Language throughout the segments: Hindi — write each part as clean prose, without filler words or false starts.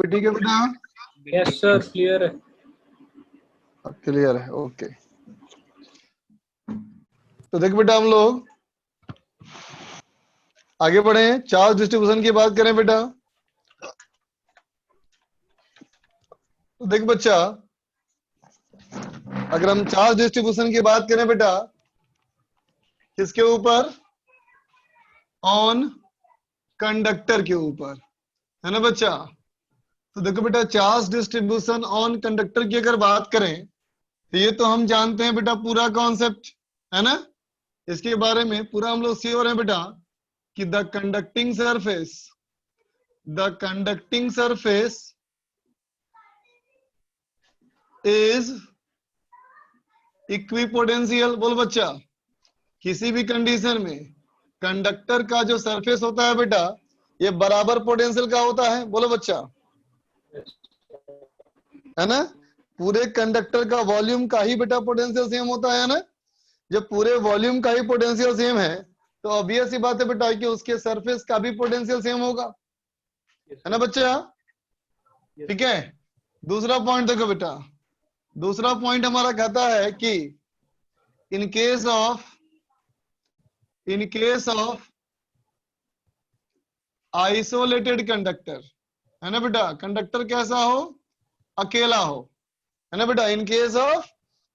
ठीक है बेटा? यस सर, क्लियर है। क्लियर है, ओके। तो देख बेटा, हम लोग आगे बढ़े, चार्ज डिस्ट्रीब्यूशन की बात करें बेटा। तो देख बच्चा, अगर हम चार्ज डिस्ट्रीब्यूशन की बात करें बेटा, किसके ऊपर? ऑन कंडक्टर के ऊपर, है ना बच्चा? तो देखो बेटा, चार्ज डिस्ट्रीब्यूशन ऑन कंडक्टर की अगर बात करें तो ये तो हम जानते हैं बेटा, पूरा कॉन्सेप्ट, है ना? इसके बारे में पूरा हम लोग श्योर है बेटा कि the conducting surface is equipotential. बोल बच्चा, किसी भी कंडीशन में कंडक्टर का जो सरफेस होता है बेटा, ये बराबर पोटेंशियल का होता है। बोलो बच्चा, है ना? पूरे कंडक्टर का वॉल्यूम का ही बेटा पोटेंशियल सेम होता है ना? जब पूरे वॉल्यूम का ही पोटेंशियल सेम है तो ऑब्वियस सी बात है बेटा कि उसके सरफेस का भी पोटेंशियल सेम होगा, है ना बच्चा? ठीक है। दूसरा पॉइंट देखो बेटा, दूसरा पॉइंट हमारा कहता है कि in case of isolated conductor, है ना बेटा? कंडक्टर कैसा हो? अकेला हो, है ना बेटा? In case of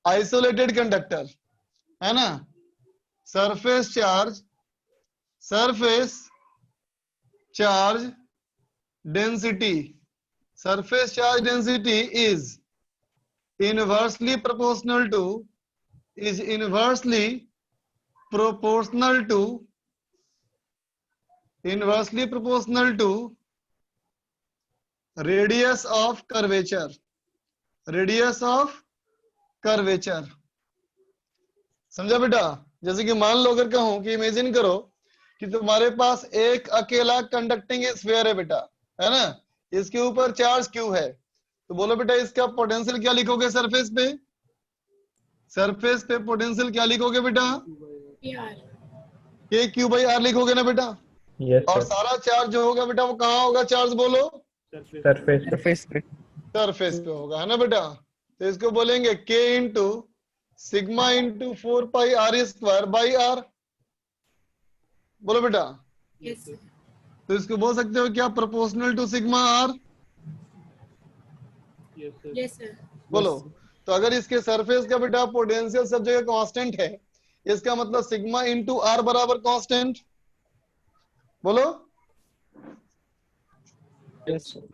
isolated conductor, है ना, surface charge density is inversely proportional to radius of curvature, समझा बेटा? जैसे कि मान लो, अगर कहूं कि इमेजिन करो कि तुम्हारे पास एक अकेला कंडक्टिंग स्फीयर है बेटा, है ना? इसके ऊपर चार्ज क्यू है, तो बोलो बेटा इसका पोटेंशियल क्या लिखोगे? सरफेस पे पोटेंशियल क्या लिखोगे बेटा? के क्यू बाई आर लिखोगे ना बेटा? यस और सर। सारा चार्ज जो होगा बेटा वो कहाँ होगा? चार्ज बोलो, सरफेस पे। सरफेस पे होगा, है ना बेटा? तो इसको बोलेंगे के into sigma into 4 pi R square by R. बोलो बेटा। तो इसको बोल सकते हो क्या? Proportional to sigma R. Yes sir. बोलो। तो अगर इसके सरफेस का बेटा पोटेंशियल सब जगह कांस्टेंट है, इसका मतलब सिग्मा इंटू आर बराबर कांस्टेंट। बोलो।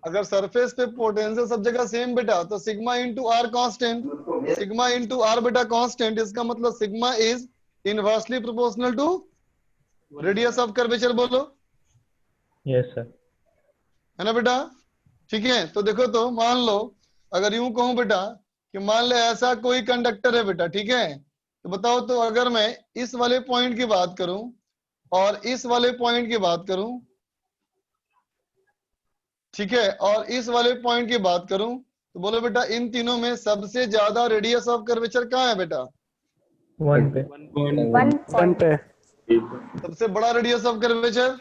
अगर सरफेस पे पोटेंशियल सब जगह सेम बेटा, तो sigma into r constant, sigma into r बेटा कांस्टेंट, इसका मतलब sigma is inversely proportional to radius of curvature. बोलो। Yes sir. है ना बेटा? ठीक है। तो देखो, तो मान लो, अगर यूं कहूं बेटा कि मान ले ऐसा कोई कंडक्टर है बेटा, ठीक है? तो बताओ, तो अगर मैं इस वाले पॉइंट की बात करूं और इस वाले पॉइंट की बात करूं, ठीक है, और इस वाले पॉइंट की बात करूं, तो बोलो बेटा इन तीनों में सबसे ज्यादा रेडियस ऑफ कर्वेचर कहाँ है बेटा? वन पे। वन पे। सबसे बड़ा रेडियस ऑफ कर्वेचर?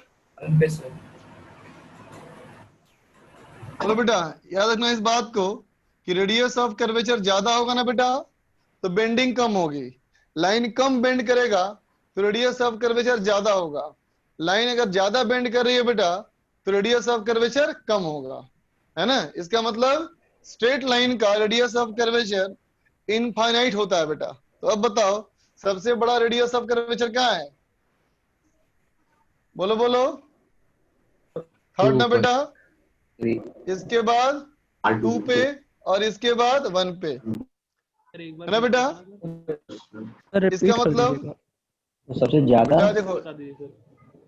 बोलो बेटा। याद रखना इस बात को कि रेडियस ऑफ कर्वेचर ज्यादा होगा ना बेटा, तो बेंडिंग कम होगी। लाइन कम बेंड करेगा तो रेडियस ऑफ कर्वेचर ज्यादा होगा। लाइन अगर ज्यादा बेंड कर रही है बेटा तो रेडियस ऑफ कर्वेचर कम होगा, है ना? इसका मतलब स्ट्रेट लाइन का रेडियस ऑफ कर्वेचर इनफाइनाइट होता है बेटा। तो अब बताओ, सबसे बड़ा रेडियस ऑफ कर्वेचर कहाँ है? बोलो बोलो। थर्ड ना बेटा, इसके बाद 2 पे और इसके बाद 1 पे, है ना बेटा? इसका मतलब सबसे ज्यादा बेटा देखो,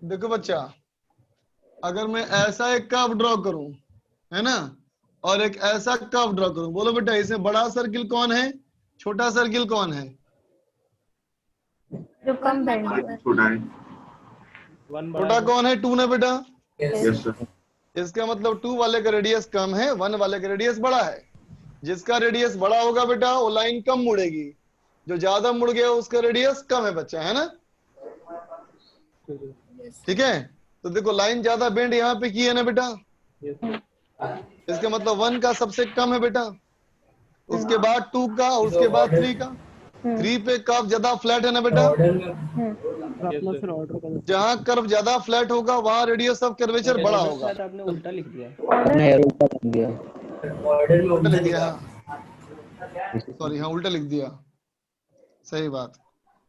देखो बच्चा, अगर मैं ऐसा एक कर्व ड्रॉ करूं, है ना, और एक ऐसा कर्व ड्रॉ करूं, बोलो बेटा इसमें बड़ा सर्किल कौन है, छोटा सर्किल कौन है? जो कम बेंड होगा। छोटा कौन है? 2 ना बेटा? Yes sir. इसका मतलब 2 वाले का रेडियस कम है, 1 वाले का रेडियस बड़ा है। जिसका रेडियस बड़ा होगा बेटा वो लाइन कम मुड़ेगी, जो ज्यादा मुड़ गया उसका रेडियस कम है बच्चा, है ना? ठीक है। तो देखो लाइन ज्यादा बेंड यहाँ पे की है ना बेटा, इसका मतलब 1 का सबसे कम है बेटा, उसके बाद 2 का, और उसके बाद 3 का। 3 पे कर्व ज्यादा फ्लैट है ना बेटा, जहाँ कर्व ज्यादा फ्लैट होगा वहाँ रेडियस ऑफ कर्वेचर बड़ा होगा। आपने उल्टा लिख दिया। नहीं यार उल्टा लिख दिया। उल्टा लिख दिया, हाँ सॉरी, हाँ उल्टा लिख दिया, सही बात।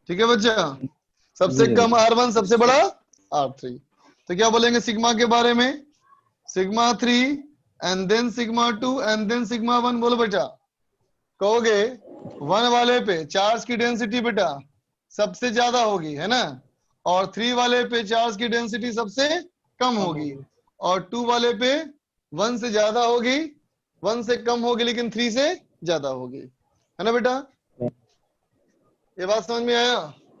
ठीक है बच्चा, सबसे कम R1 सबसे बड़ा R3। तो क्या बोलेंगे सिग्मा के बारे में, sigma 3 and then sigma 2 and then sigma 1। बोलो बेटा, कहोगे 1 वाले पे चार्ज की डेंसिटी बेटा सबसे ज्यादा होगी है ना, और 3 वाले पे चार्ज की डेंसिटी सबसे कम होगी, और 2 वाले पे 1 से ज्यादा होगी, 1 से कम होगी, लेकिन 3 से ज्यादा होगी, है ना बेटा। ये बात समझ में आया।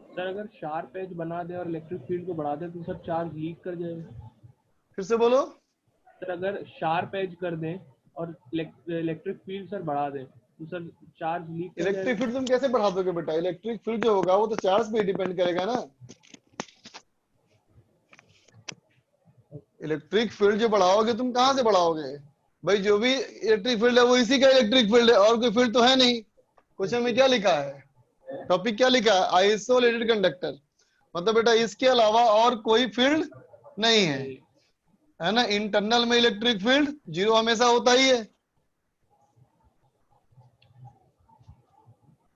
सर अगर शार्प एज बना दे और इलेक्ट्रिक फील्ड को बढ़ा दे तो सर चार्ज लीक कर जाएगा। फिर से बोलो। सर अगर शार्प एज कर दें और इलेक्ट्रिक फील्ड सर बढ़ा दे तो सर चार्ज लीक कर इलेक्ट्रिक जाएगा। फील्ड तुम कैसे बढ़ा दोगे बेटा, इलेक्ट्रिक फील्ड जो होगा वो तो चार्ज पे डिपेंड करेगा ना। इलेक्ट्रिक फील्ड जो बढ़ाओगे तुम कहां से बढ़ाओगे भाई, जो भी इलेक्ट्रिक फील्ड है वो इसी का इलेक्ट्रिक फील्ड है, और कोई फील्ड तो है नहीं। क्वेश्चन में क्या लिखा है, टॉपिक क्या लिखा है, आइसोलेटेड कंडक्टर, मतलब बेटा इसके अलावा और कोई फील्ड नहीं है ना। इंटरनल में इलेक्ट्रिक फील्ड 0 हमेशा होता ही है।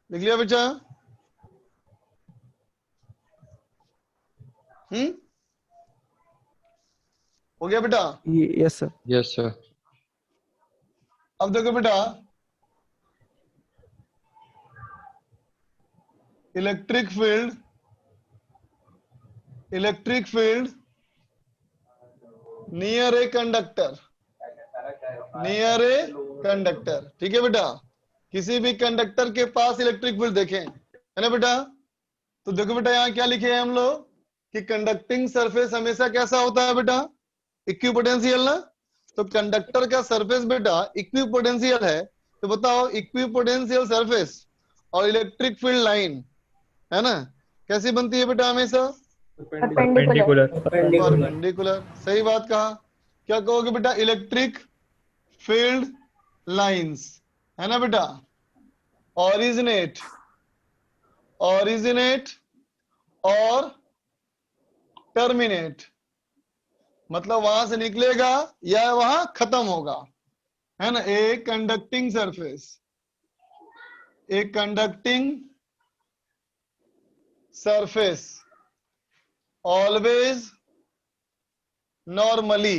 लिख लिया बच्चा। हो गया बेटा। Yes sir. Yes sir. अब देखो बेटा, electric field near a conductor, near a conductor, ठीक है बेटा। किसी भी कंडक्टर के पास इलेक्ट्रिक फील्ड देखें, है ना बेटा। तो देखो बेटा यहाँ क्या लिखे हैं हम लोग कि कंडक्टिंग सरफेस हमेशा कैसा होता है बेटा, इक्विपोटेंशियल ना। तो कंडक्टर का सरफेस बेटा इक्विपोटेंशियल है, तो बताओ इक्विपोटेंशियल सरफेस और इलेक्ट्रिक फील्ड लाइन है ना कैसी बनती है बेटा, हमेशा परपेंडिकुलर। परपेंडिकुलर। सही बात कहा। क्या कहोगे बेटा, इलेक्ट्रिक फील्ड लाइंस है ना बेटा, ओरिजिनेट और टर्मिनेट, मतलब वहां से निकलेगा या वहां खत्म होगा, है ना। A conducting surface, a conducting surface always normally,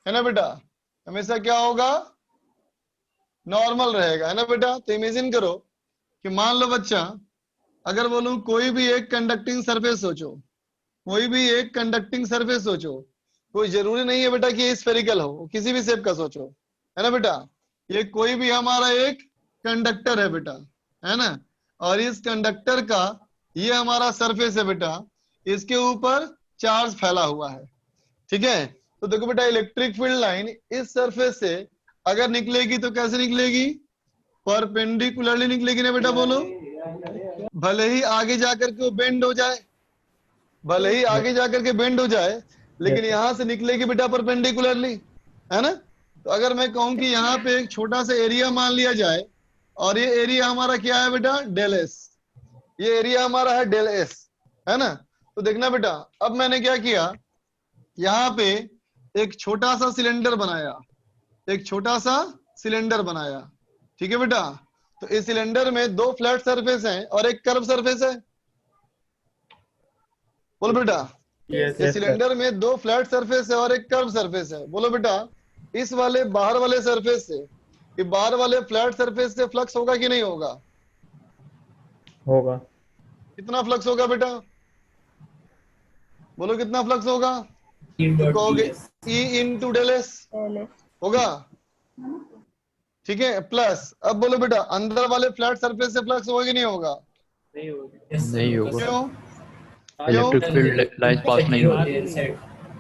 है ना बेटा, हमेशा क्या होगा, नॉर्मल रहेगा, है ना बेटा। तो इमेजिन करो कि मान लो बच्चा, अगर बोलूं कोई भी एक कंडक्टिंग सरफेस सोचो, कोई भी एक कंडक्टिंग सरफेस सोचो, कोई जरूरी नहीं है बेटा कि ये स्फेरिकल हो, किसी भी शेप का सोचो, है ना बेटा। ये कोई भी हमारा एक कंडक्टर है बेटा, है ना, और इस कंडक्टर का ये हमारा सरफेस है बेटा, इसके ऊपर चार्ज फैला हुआ है, ठीक है। तो देखो बेटा, इलेक्ट्रिक फील्ड लाइन इस सरफेस से अगर निकलेगी तो कैसे निकलेगी, परपेंडिकुलरली निकलेगी ना बेटा, बोलो। भले ही आगे जाकर के वो बेंड हो जाए, भले ही आगे जाकर के बेंड हो जाए, लेकिन यहां से निकलेगी बेटा परपेंडिकुलरली, है ना। तो अगर मैं कहूं कि यहाँ पे एक छोटा सा एरिया मान लिया जाए, और ये एरिया हमारा क्या है बेटा, डेल एस, ये एरिया हमारा है डेल एस, है ना। तो देखना बेटा, अब मैंने क्या किया, यहाँ पे एक छोटा सा सिलेंडर बनाया, एक छोटा सा सिलेंडर बनाया, ठीक है बेटा। तो इस सिलेंडर में 2 फ्लैट सरफेस हैं और एक कर्व सरफेस है, बोलो बेटा। इस सिलेंडर में 2 फ्लैट सरफेस है और एक कर्व सरफेस है, बोलो बेटा। इस वाले बाहर वाले सरफेस से, ये बाहर वाले फ्लैट सरफेस से फ्लक्स होगा कि नहीं होगा, होगा। कितना फ्लक्स होगा बेटा, बोलो कितना फ्लक्स होगा, तो कहोगे E इंटू डेल एस होगा, ठीक है, प्लस। अब बोलो बेटा, अंदर वाले फ्लैट सरफेस से फ्लक्स होगा कि नहीं होगा, नहीं होगा। क्यों, इलेक्ट्रिक फील्ड लाइन पास नहीं होगी।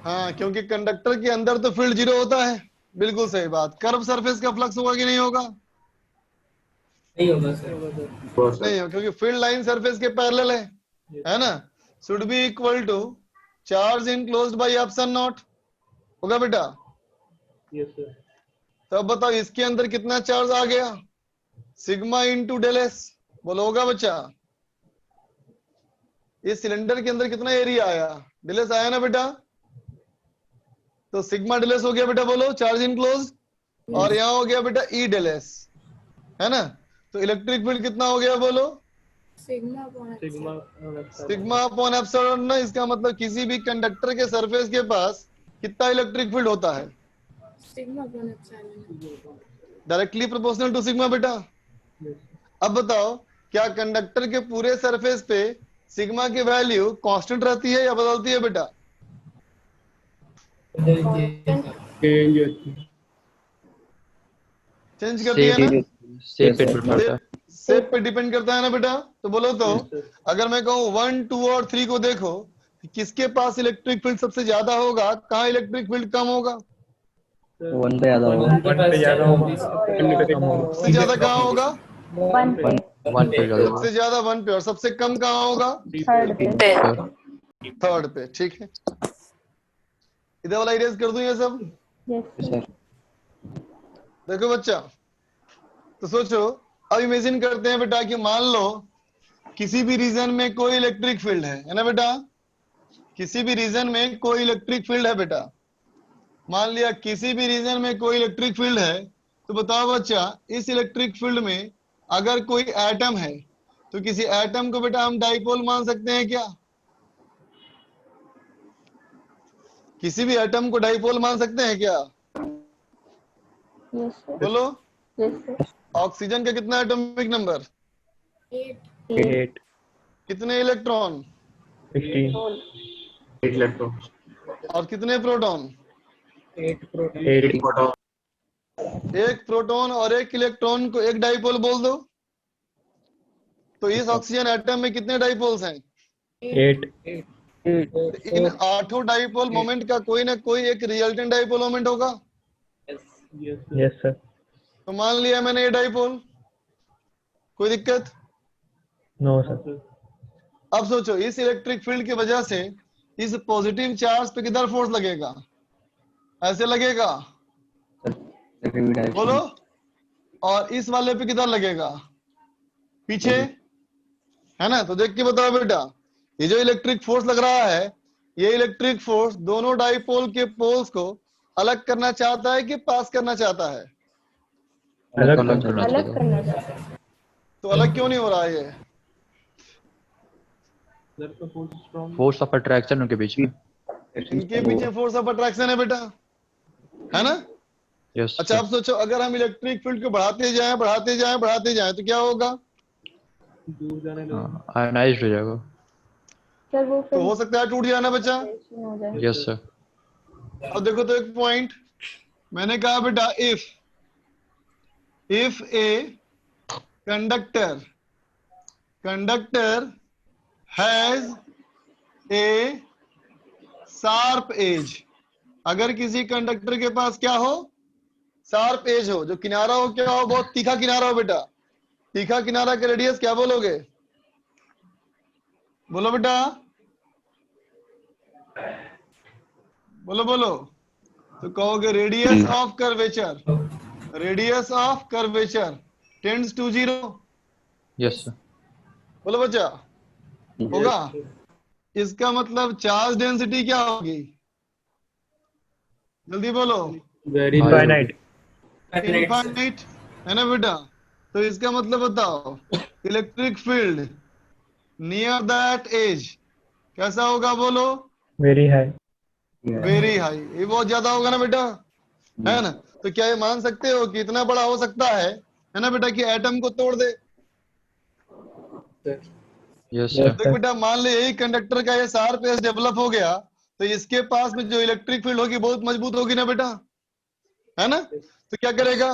हाँ, क्योंकि कंडक्टर के अंदर तो फील्ड 0 होता है, बिल्कुल सही बात। कर्व सरफेस का फ्लक्स होगा कि नहीं होगा, नहीं होगा सर। नहीं हो, क्योंकि फील्ड लाइन सरफेस के पैरेलल है ना। Should be equal to charge enclosed by epsilon naught, होगा बेटा? Yes sir. तो अब बताओ इसके अंदर कितना चार्ज आ गया? Sigma into del S. बोलो होगा बच्चा? इस सिलेंडर के अंदर कितना एरिया आया? डेल एस आया ना बेटा? तो सिग्मा डेल एस हो गया बेटा, बोलो चार्ज इनक्लोज। और यहाँ हो गया बेटा ई डेल एस, है ना? तो इलेक्ट्रिक फील्ड कितना हो गया बोलो? Sigma upon sigma sigma upon epsilon ना। इसका मतलब किसी भी कंडक्टर के सरफेस के पास कितना इलेक्ट्रिक फील्ड होता है? Sigma upon epsilon. Directly proportional to sigma बेटा। अब बताओ क्या कंडक्टर के पूरे सरफेस पे सिग्मा की वैल्यू कांस्टेंट रहती है या बदलती है बेटा? चेंज करती है ना? शेप पे डिपेंड करता है। शेप पे डिपेंड करता है ना बेटा? तो बोलो तो अगर मैं कहूँ 1, 2 और 3 को देखो, किसके पास इलेक्ट्रिक फील्ड सबसे ज्यादा होगा, कहाँ इलेक्ट्रिक फील्ड कम होगा? 1 पे ज्यादा होगा। 1 पे ज्यादा होगा, 2 पे कम होगा। सबसे ज्यादा कहाँ होगा? 1 पे, 1 पे ज्यादा सबसे ज्यादा 1 पे। और सबसे कम कहाँ होगा? 3rd पे। होगा। 3rd पे। ठीक है, इधर वाला इरेज कर दूं ये सब? यस सर देखो बच्चा, तो सोचो, अब इमेजिन करते हैं बेटा कि मान लो किसी भी रीजन में कोई इलेक्ट्रिक फील्ड है ना बेटा? किसी भी रीजन में कोई इलेक्ट्रिक फील्ड है बेटा। मान लिया किसी भी रीजन में कोई इलेक्ट्रिक फील्ड है, तो बताओ बच्चा इस इलेक्ट्रिक फील्ड में अगर कोई एटम है तो किसी एटम को बेटा हम डाइपोल मान सकते हैं क्या? किसी भी एटम को डाइपोल मान सकते हैं क्या? यस सर बोलो। यस सर ऑक्सीजन का कितना एटॉमिक नंबर? 8 8 कितने इलेक्ट्रॉन 16 और कितने प्रोटॉन? 8 एक प्रोटॉन और एक इलेक्ट्रॉन को एक डाइपोल बोल दो। तो इस ऑक्सीजन एटम में कितने डाइपोल्स हैं? 8 इन 8 डाइपोल मोमेंट का कोई ना कोई एक रिजल्टेंट डाइपोल मोमेंट होगा। Yes sir. तो मान लिया मैंने ये डाइपोल, कोई दिक्कत? No sir. अब सोचो इस इलेक्ट्रिक फील्ड की वजह से इस पॉजिटिव चार्ज पे किधर फोर्स लगेगा? ऐसे लगेगा, बोलो। और इस वाले पे किधर लगेगा? पीछे, है ना? तो देख के बताओ बेटा, ये जो इलेक्ट्रिक फोर्स लग रहा है, ये इलेक्ट्रिक फोर्स दोनों डाइपोल के पोल्स को अलग करना चाहता है कि पास करना चाहता है? अलग अलग करना। करना अलग चाहिए। करना चाहता है। तो अलग क्यों नहीं हो रहा है ये? फोर्स ऑफ अट्रैक्शन उनके बीच में। इनके पीछे फोर्स ऑफ अट्रैक्शन है बेटा, है ना? यस अच्छा अब सोचो अगर हम इलेक्ट्रिक फील्ड को बढ़ाते जाएं बढ़ाते जाएं बढ़ाते जाएं तो क्या होगा? दूर जाने लगे। आयनाइज्ड हो जाएगा। सर वो तो फिर हो सकता है टूट जाना बच्चा। हो जाए। Yes sir. अब देखो तो एक पॉइंट मैंने कहा बेटा, if a conductor has a sharp edge, अगर किसी कंडक्टर के पास क्या हो? शार्प एज हो, जो किनारा हो क्या हो? बहुत तीखा किनारा हो बेटा। तीखा किनारा का रेडियस क्या बोलोगे? बोलो बेटा, बोलो बोलो। तो कहोगे radius of curvature tends to 0। Yes sir. बोलो बच्चा, होगा? इसका मतलब चार्ज डेंसिटी क्या होगी? जल्दी बोलो। इनफाइनाइट। इनफाइनाइट, है ना बेटा? तो इसका मतलब बताओ electric field near that edge कैसा होगा? बोलो। Very high. Very high. ये बहुत ज्यादा होगा ना बेटा, है ना? तो क्या ये मान सकते हो कि इतना बड़ा हो सकता है ना बेटा, कि एटम को तोड़ दे? Yes sir. देख बेटा, मान ले यही कंडक्टर का ये शार्प एज डेवलप हो गया तो इसके पास में जो इलेक्ट्रिक फील्ड होगी बहुत मजबूत होगी ना बेटा, है ना? तो क्या करेगा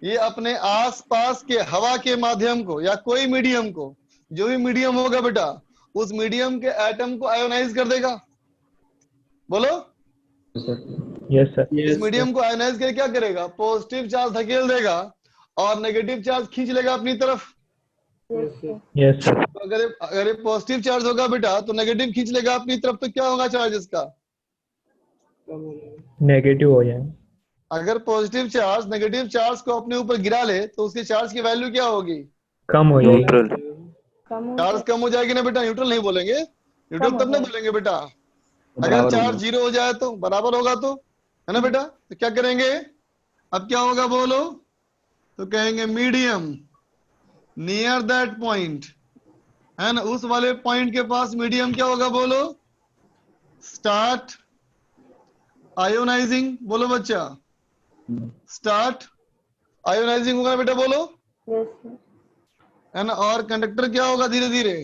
ये? अपने आसपास के हवा के माध्यम को या कोई मीडियम को, जो भी मीडियम होगा बेटा, उस मीडियम के एटम को आयोनाइज कर देगा। बोलो। Yes sir. इस मीडियम को आयोनाइज करके क्या करेगा? पॉजिटिव चार्ज धकेल देगा और नेगेटिव चार्ज खींच लेगा अपनी तरफ। Yes sir. तो अगर ये पॉजिटिव चार्ज होगा बेटा तो नेगेटिव खींच लेगा अपनी तरफ, तो क्या होगा चार्जेस का? कम हो जाएगा। नेगेटिव हो जाए। अगर पॉजिटिव चार्ज नेगेटिव चार्ज को अपने ऊपर गिरा ले तो उसकी चार्ज की वैल्यू क्या होगी? कम हो जाएगी। न्यूट्रल। कम हो चार्ज जाए। कम हो जाएगी ना बेटा, न्यूट्रल नहीं बोलेंगे, न्यूट्रल कम हो तब ना जाए। बोलेंगे बेटा अगर बराबर चार्ज होगा। जीरो हो जाए तो, बराबर होगा तो, है ना बेटा? तो क्या करेंगे? अब क्या होगा बोलो? तो कहेंगे मीडियम नियर दैट पॉइंट, है ना, उस वाले पॉइंट के पास मीडियम क्या होगा बोलो? स्टार्ट आयोनाइजिंग, बोलो बच्चा, स्टार्ट आयोनाइजिंग होगा ना बेटा, बोलो, यस सर। है ना? और कंडक्टर क्या होगा धीरे धीरे,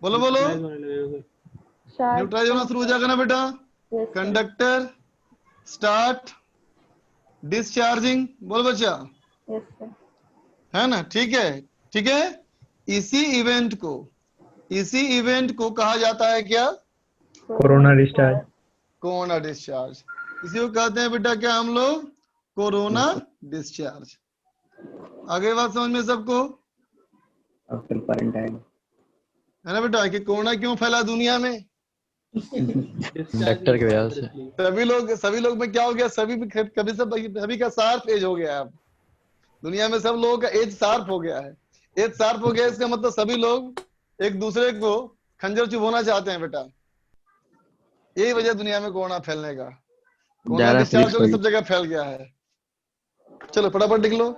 बोलो बोलो, न्यूट्रलाइज होने लगेगा सर। चार्ज न्यूट्रलाइज होना शुरू हो जाएगा ना बेटा। Yes sir. Conductor start discharging, बोलो बच्चा, यस सर। है ना? ठीक है, ठीक है। इसी इवेंट को, इसी इवेंट को कहा जाता है क्या? Corona discharge. Corona discharge. इसी को कहते हैं बेटा क्या हम लोग? Corona discharge. आगे बात समझ में सबको? After quarantine. है ना बेटा कि कोरोना क्यों फैला दुनिया में? डिस्चार्ज डॉक्टर की वजह से। सभी लोग में क्या हो गया? सभी का शार्प एज हो गया है अब। दुनिया में सब लोगों का एज शार्प हो गया है। एज शार्प हो गया इसका मतलब सभी लोग एक दूसरे को खंजर चुभोना चाहते हैं बेटा। यही वजह दुनिया में कोरोना फैलने का। कोरोना ज्यादा डिस्चार्ज फ्रिज होकर सब जगह फैल गया है। चलो फटाफट लिख लो।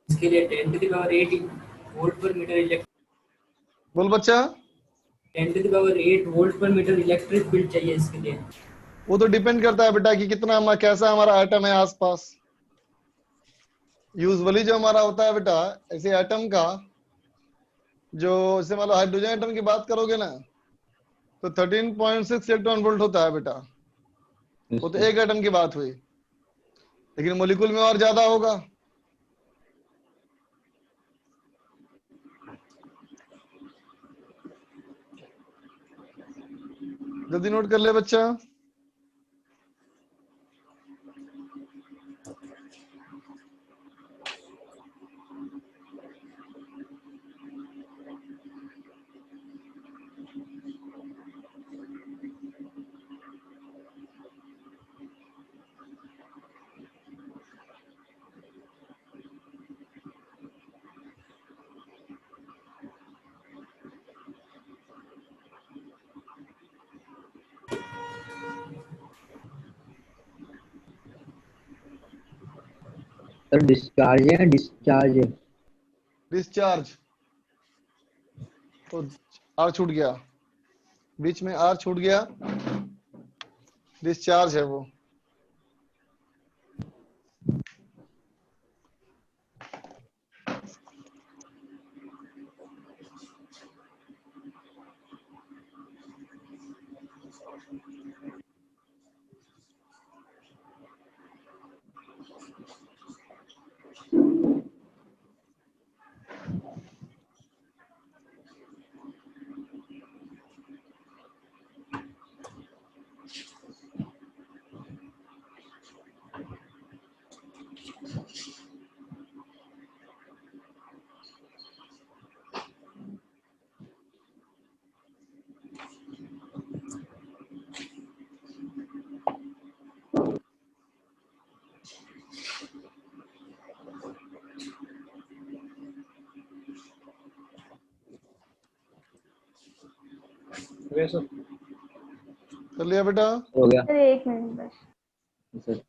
इसके लिए 10 to the power 8 वोल्ट पर मीटर इलेक्ट्रिक बोल बच्चा। 10 to the power 8 वोल्ट पर मीटर इलेक्ट्रिक फील्ड चाहिए इसके लिए। वो तो डिपेंड करता है बेटा कि कितना कैसा हमारा एटम है आसपास। यूजुअली जो हमारा होता है बेटा, ऐसे एटम का जो, जैसे मान लो हाइड्रोजन एटम की बात करोगे ना, तो 13.6 इलेक्ट्रॉन वोल्ट होता है बेटा। वो तो एक एटम की बात हुई, लेकिन मोलिकुल में और ज्यादा होगा। जल्दी नोट कर ले बच्चा। सर डिस्चार्ज है, डिस्चार्ज है। डिस्चार्ज तो आर छूट गया, बीच में आर छूट गया, डिस्चार्ज है वो। कर लिया बेटा? हो गया सर 1 मिनट बस। सर।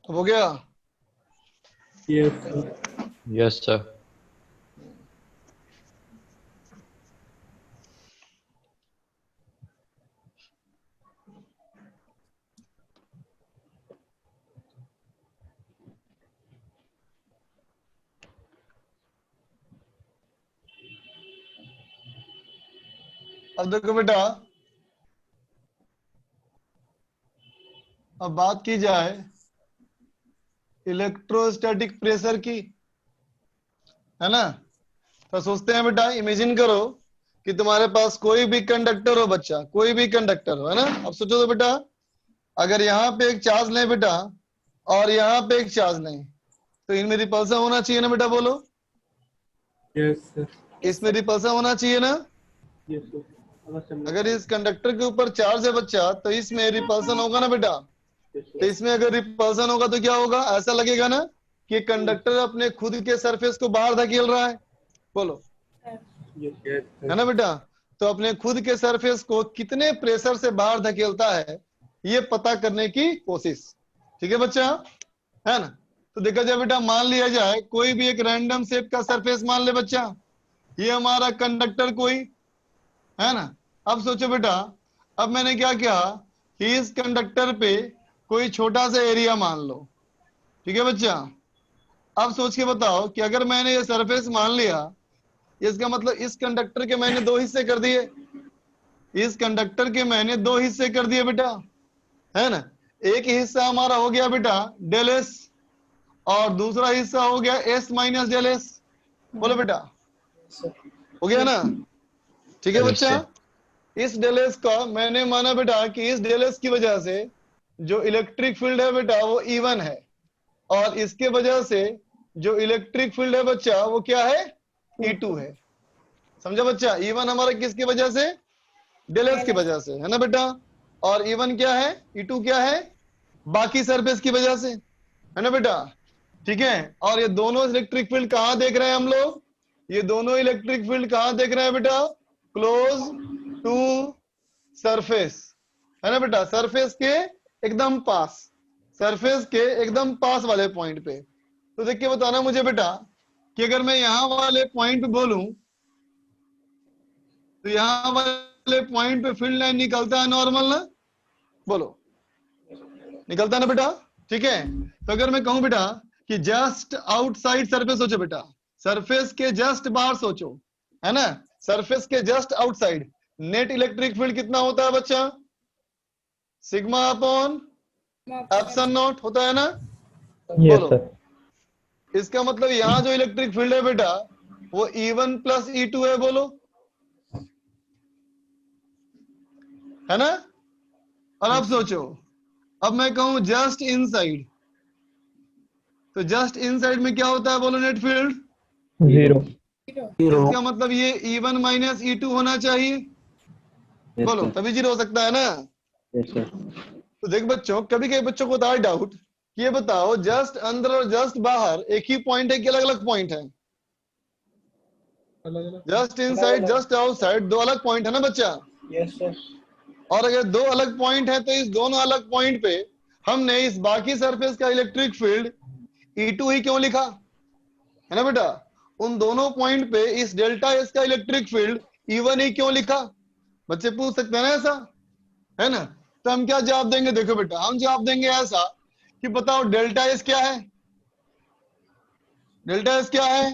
अब हो गया? Yes, sir. अब देखो बेटा, अब बात की जाए इलेक्ट्रोस्टैटिक प्रेशर की, है ना? तो सोचते हैं बेटा, इमेजिन करो कि तुम्हारे पास कोई भी कंडक्टर हो बच्चा, कोई भी कंडक्टर हो, है ना? अब सोचो तो बेटा, अगर यहाँ पे एक चार्ज लें बेटा और यहाँ पे एक चार्ज लें, तो इनमें रिपल्सन होना चाहिए ना बेटा, बोलो? इसमें रिपल्सन होना चाहिए ना? अगर इस कंडक्टर के ऊपर चार्ज है बच्चा, तो इसमें रिपल्सन होगा ना बेटा? तो इसमें अगर रिपल्सन होगा तो क्या होगा? ऐसा लगेगा ना कि कंडक्टर अपने खुद के सरफेस को बाहर धकेल रहा है, बोलो, है ना बेटा? तो अपने खुद के सरफेस को कितने प्रेशर से बाहर धकेलता है, ये पता करने की कोशिश। ठीक है बच्चा, है ना? तो देखा जाए बेटा, मान लिया जाए कोई भी एक रैंडम शेप का सरफेस मान ले बच्चा, ये हमारा कंडक्टर कोई, है ना? अब सोचो बेटा, अब मैंने क्या किया कि इस कंडक्टर पे कोई छोटा सा एरिया मान लो। ठीक है बच्चा, अब सोच के बताओ कि अगर मैंने ये सरफेस मान लिया, इसका मतलब इस कंडक्टर के मैंने दो हिस्से कर दिए, इस कंडक्टर के मैंने दो हिस्से कर दिए बेटा, है ना? एक हिस्सा हमारा हो गया बेटा डेल एस, और दूसरा हिस्सा हो गया एस माइनस डेल एस, बोलो बेटा, हो गया ना? ठीक है बच्चा, इस डेल एस का मैंने माना बेटा कि इस डेल एस की वजह से जो इलेक्ट्रिक फील्ड है बेटा वो E1 है, और इसके वजह से जो इलेक्ट्रिक फील्ड है बच्चा वो क्या है? E2 है। समझा बच्चा? E1 हमारा किसकी वजह से? डेल एस की वजह से, है ना बेटा? और E1 क्या है? E2 क्या है? बाकी सरफेस की वजह से, है ना बेटा? ठीक है, और ये दोनों इलेक्ट्रिक फील्ड कहां देख रहे हैं हम लोग? ये दोनों इलेक्ट्रिक फील्ड कहां देख रहे हैं बेटा? क्लोज टू सरफेस, है ना बेटा? सरफेस के एकदम पास, सरफेस के एकदम पास वाले पॉइंट पे। तो देख के बताना मुझे बेटा कि अगर मैं यहां वाले पॉइंट पे बोलूं, तो यहां वाले पॉइंट पे फील्ड लाइन निकलता है नॉर्मल ना, बोलो, निकलता है ना बेटा? ठीक है, तो अगर मैं कहूं बेटा कि जस्ट आउटसाइड सरफेस सोचो बेटा, सरफेस के जस्ट बाहर सोचो, है ना? सरफेस के just outside net electric field कितना होता है बच्चा? सिग्मा अपॉन एप्सिलॉन नॉट होता है ना? Yes, बोलो, sir. इसका मतलब यहाँ जो इलेक्ट्रिक फील्ड है बेटा वो E1 प्लस E2 है, बोलो, है ना? और अब सोचो, अब मैं कहूं जस्ट इनसाइड, तो जस्ट इनसाइड में क्या होता है, बोलो? Net field 0. इसका मतलब ये E1 माइनस E2 होना चाहिए, बोलो, तभी 0 हो सकता है ना? तो देख बच्चों, कभी कभी बच्चों को होता है डाउट, ये बताओ जस्ट अंदर और जस्ट बाहर एक ही पॉइंट है कि अलग अलग पॉइंट है? जस्ट इनसाइड जस्ट आउटसाइड दो अलग पॉइंट है ना बच्चा? और अगर दो अलग पॉइंट है तो इस दोनों अलग पॉइंट पे हमने इस बाकी सरफेस का इलेक्ट्रिक फील्ड E2 ही क्यों लिखा, है ना बेटा? उन दोनों पॉइंट पे इस डेल्टा एस का इलेक्ट्रिक फील्ड E1 ही क्यों लिखा? बच्चे पूछ सकते हैं ना ऐसा, है ना? तो हम क्या जवाब देंगे? देखो बेटा, हम जवाब देंगे ऐसा कि बताओ डेल्टा एस क्या है? डेल्टा एस क्या है?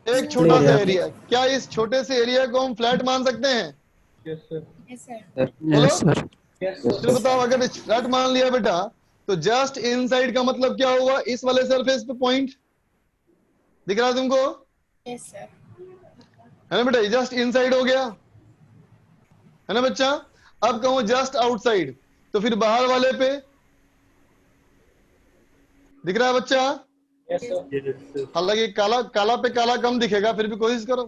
एक छोटा सा एरिया। क्या इस छोटे से एरिया को हम फ्लैट मान सकते हैं? बोलो, चलो बताओ, अगर फ्लैट मान लिया बेटा तो जस्ट इनसाइड का मतलब क्या हुआ? इस वाले सरफेस पे पॉइंट दिख रहा है तुमको? है ना बेटा? जस्ट इनसाइड हो गया, है ना बच्चा? अब कहूं जस्ट आउटसाइड, तो फिर बाहर वाले पे दिख रहा है बच्चा? हालांकि काला काला पे काला कम दिखेगा, फिर भी कोशिश करो,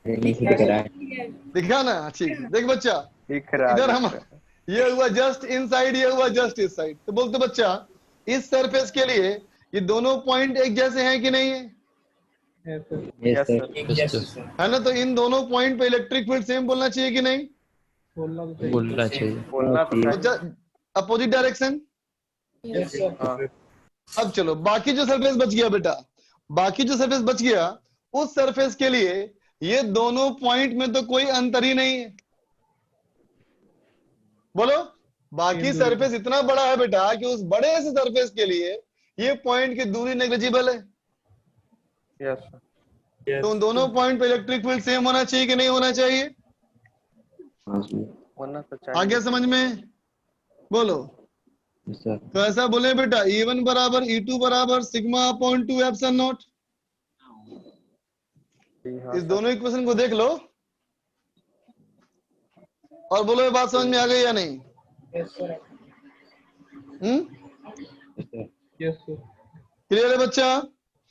दिखा ना? ठीक, देख बच्चा, इधर हम ये हुआ जस्ट इनसाइड, ये हुआ जस्ट इस साइड। तो बोलते बच्चा इस सरफेस के लिए ये दोनों पॉइंट एक जैसे हैं कि नहीं है? है ना? तो इन दोनों पॉइंट पे इलेक्ट्रिक फील्ड सेम बोलना चाहिए कि नहीं? बोलना चाहिए। Opposite direction, Yes, sir. अब चलो बाकी जो सरफेस बच गया बेटा, बाकी जो सरफेस बच गया उस सरफेस के लिए ये दोनों पॉइंट में तो कोई अंतर ही नहीं है। बोलो, बाकी सरफेस इतना बड़ा है बेटा कि उस बड़े से सरफेस के लिए ये पॉइंट की दूरी नेग्लिजिबल है। यस तो उन दोनों पॉइंट पे इलेक्ट्रिक फील्ड सेम होना चाहिए कि नहीं होना चाहिए? होना तो आ गया चाहिए। समझ में? बोलो। सर तो ऐसा बोले बेटा E1 बराबर E2 बराबर सिग्मा अपॉन 2 एप्सिलॉन नॉट। हाँ इस सर। दोनों इक्वेशन को देख लो और बोलो ये बात समझ में आ गई या नहीं? Yes, sir. Yes sir. Clear है बच्चा?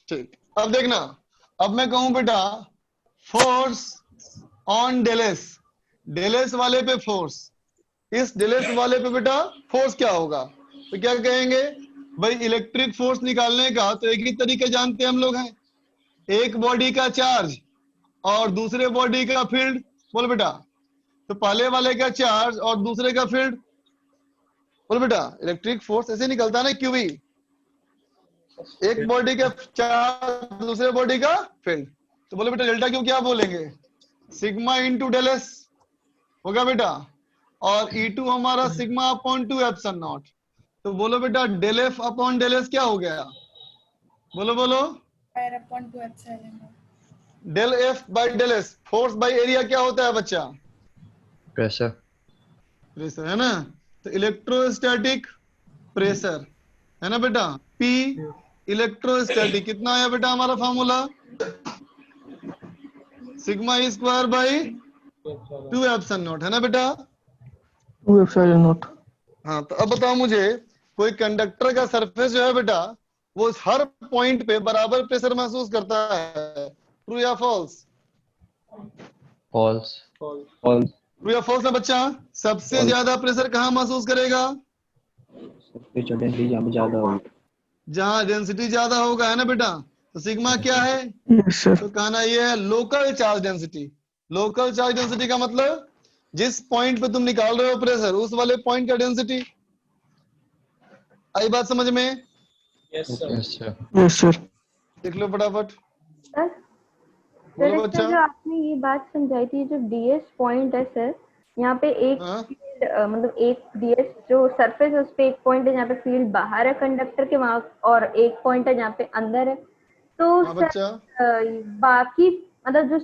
ठीक, अब देखना, अब मैं कहूं बेटा फोर्स ऑन डेलेस, डेलेस वाले पे फोर्स, इस डेलेस वाले पे बेटा फोर्स क्या होगा? तो क्या कहेंगे भाई, इलेक्ट्रिक फोर्स निकालने का तो एक ही तरीका जानते हैं हम लोग हैं, एक बॉडी का चार्ज और दूसरे बॉडी का फील्ड। बोल बेटा, तो पहले वाले का चार्ज और दूसरे का फील्ड। बोल बेटा, इलेक्ट्रिक फोर्स ऐसे निकलता है ना क्यूबी, एक बॉडी का चार्ज दूसरे बॉडी का फील्ड। तो बोले बेटा डेल्टा क्यू क्या बोलेंगे? सिग्मा इंटू डेल एस होगा बेटा, और E2 हमारा सिग्मा अपॉन 2 एप्सिलॉन नॉट। तो बोलो बेटा del F upon del S क्या हो गया? बोलो बोलो। Pi upon 2 epsilon naught. Del F by del S, force by area क्या होता है बच्चा? प्रेशर। प्रेशर है ना। तो इलेक्ट्रोस्टैटिक प्रेशर है ना बेटा, P इलेक्ट्रोस्टैटिक कितना आया बेटा हमारा formula? Sigma square by 2 epsilon not है ना बेटा। 2 एप्सिलॉन नॉट। हाँ, तो अब बताओ मुझे, कोई कंडक्टर का सरफेस जो है बेटा वो हर पॉइंट पे बराबर प्रेशर महसूस करता है, ट्रू या फॉल्स? फॉल्स। ट्रू या फॉल्स है बच्चा? सबसे ज्यादा प्रेशर कहाँ महसूस करेगा? ज्यादा होगा। जहाँ डेंसिटी ज्यादा होगा है ना बेटा। तो सिग्मा क्या है? Yes sir. तो कहना ये है local charge density. Local charge density का मतलब जिस पॉइंट पे तुम निकाल रहे हो प्रेशर उस वाले पॉइंट का डेंसिटी। आई बात समझ में? Yes sir. Yes sir. Yes sir. देख लो फटाफट। सर बोलो सर बच्चा। जो आपने ये बात समझाई थी, जो डीएस पॉइंट है सर, यहाँ पे एक हाँ फील्ड मतलब एक डीएस जो सरफेस है उस पे एक पॉइंट है जहाँ पे फील्ड बाहर है कंडक्टर के वहां, और एक पॉइंट है जहाँ पे अंदर है। तो हाँ सर बच्चा। बाकी मतलब जो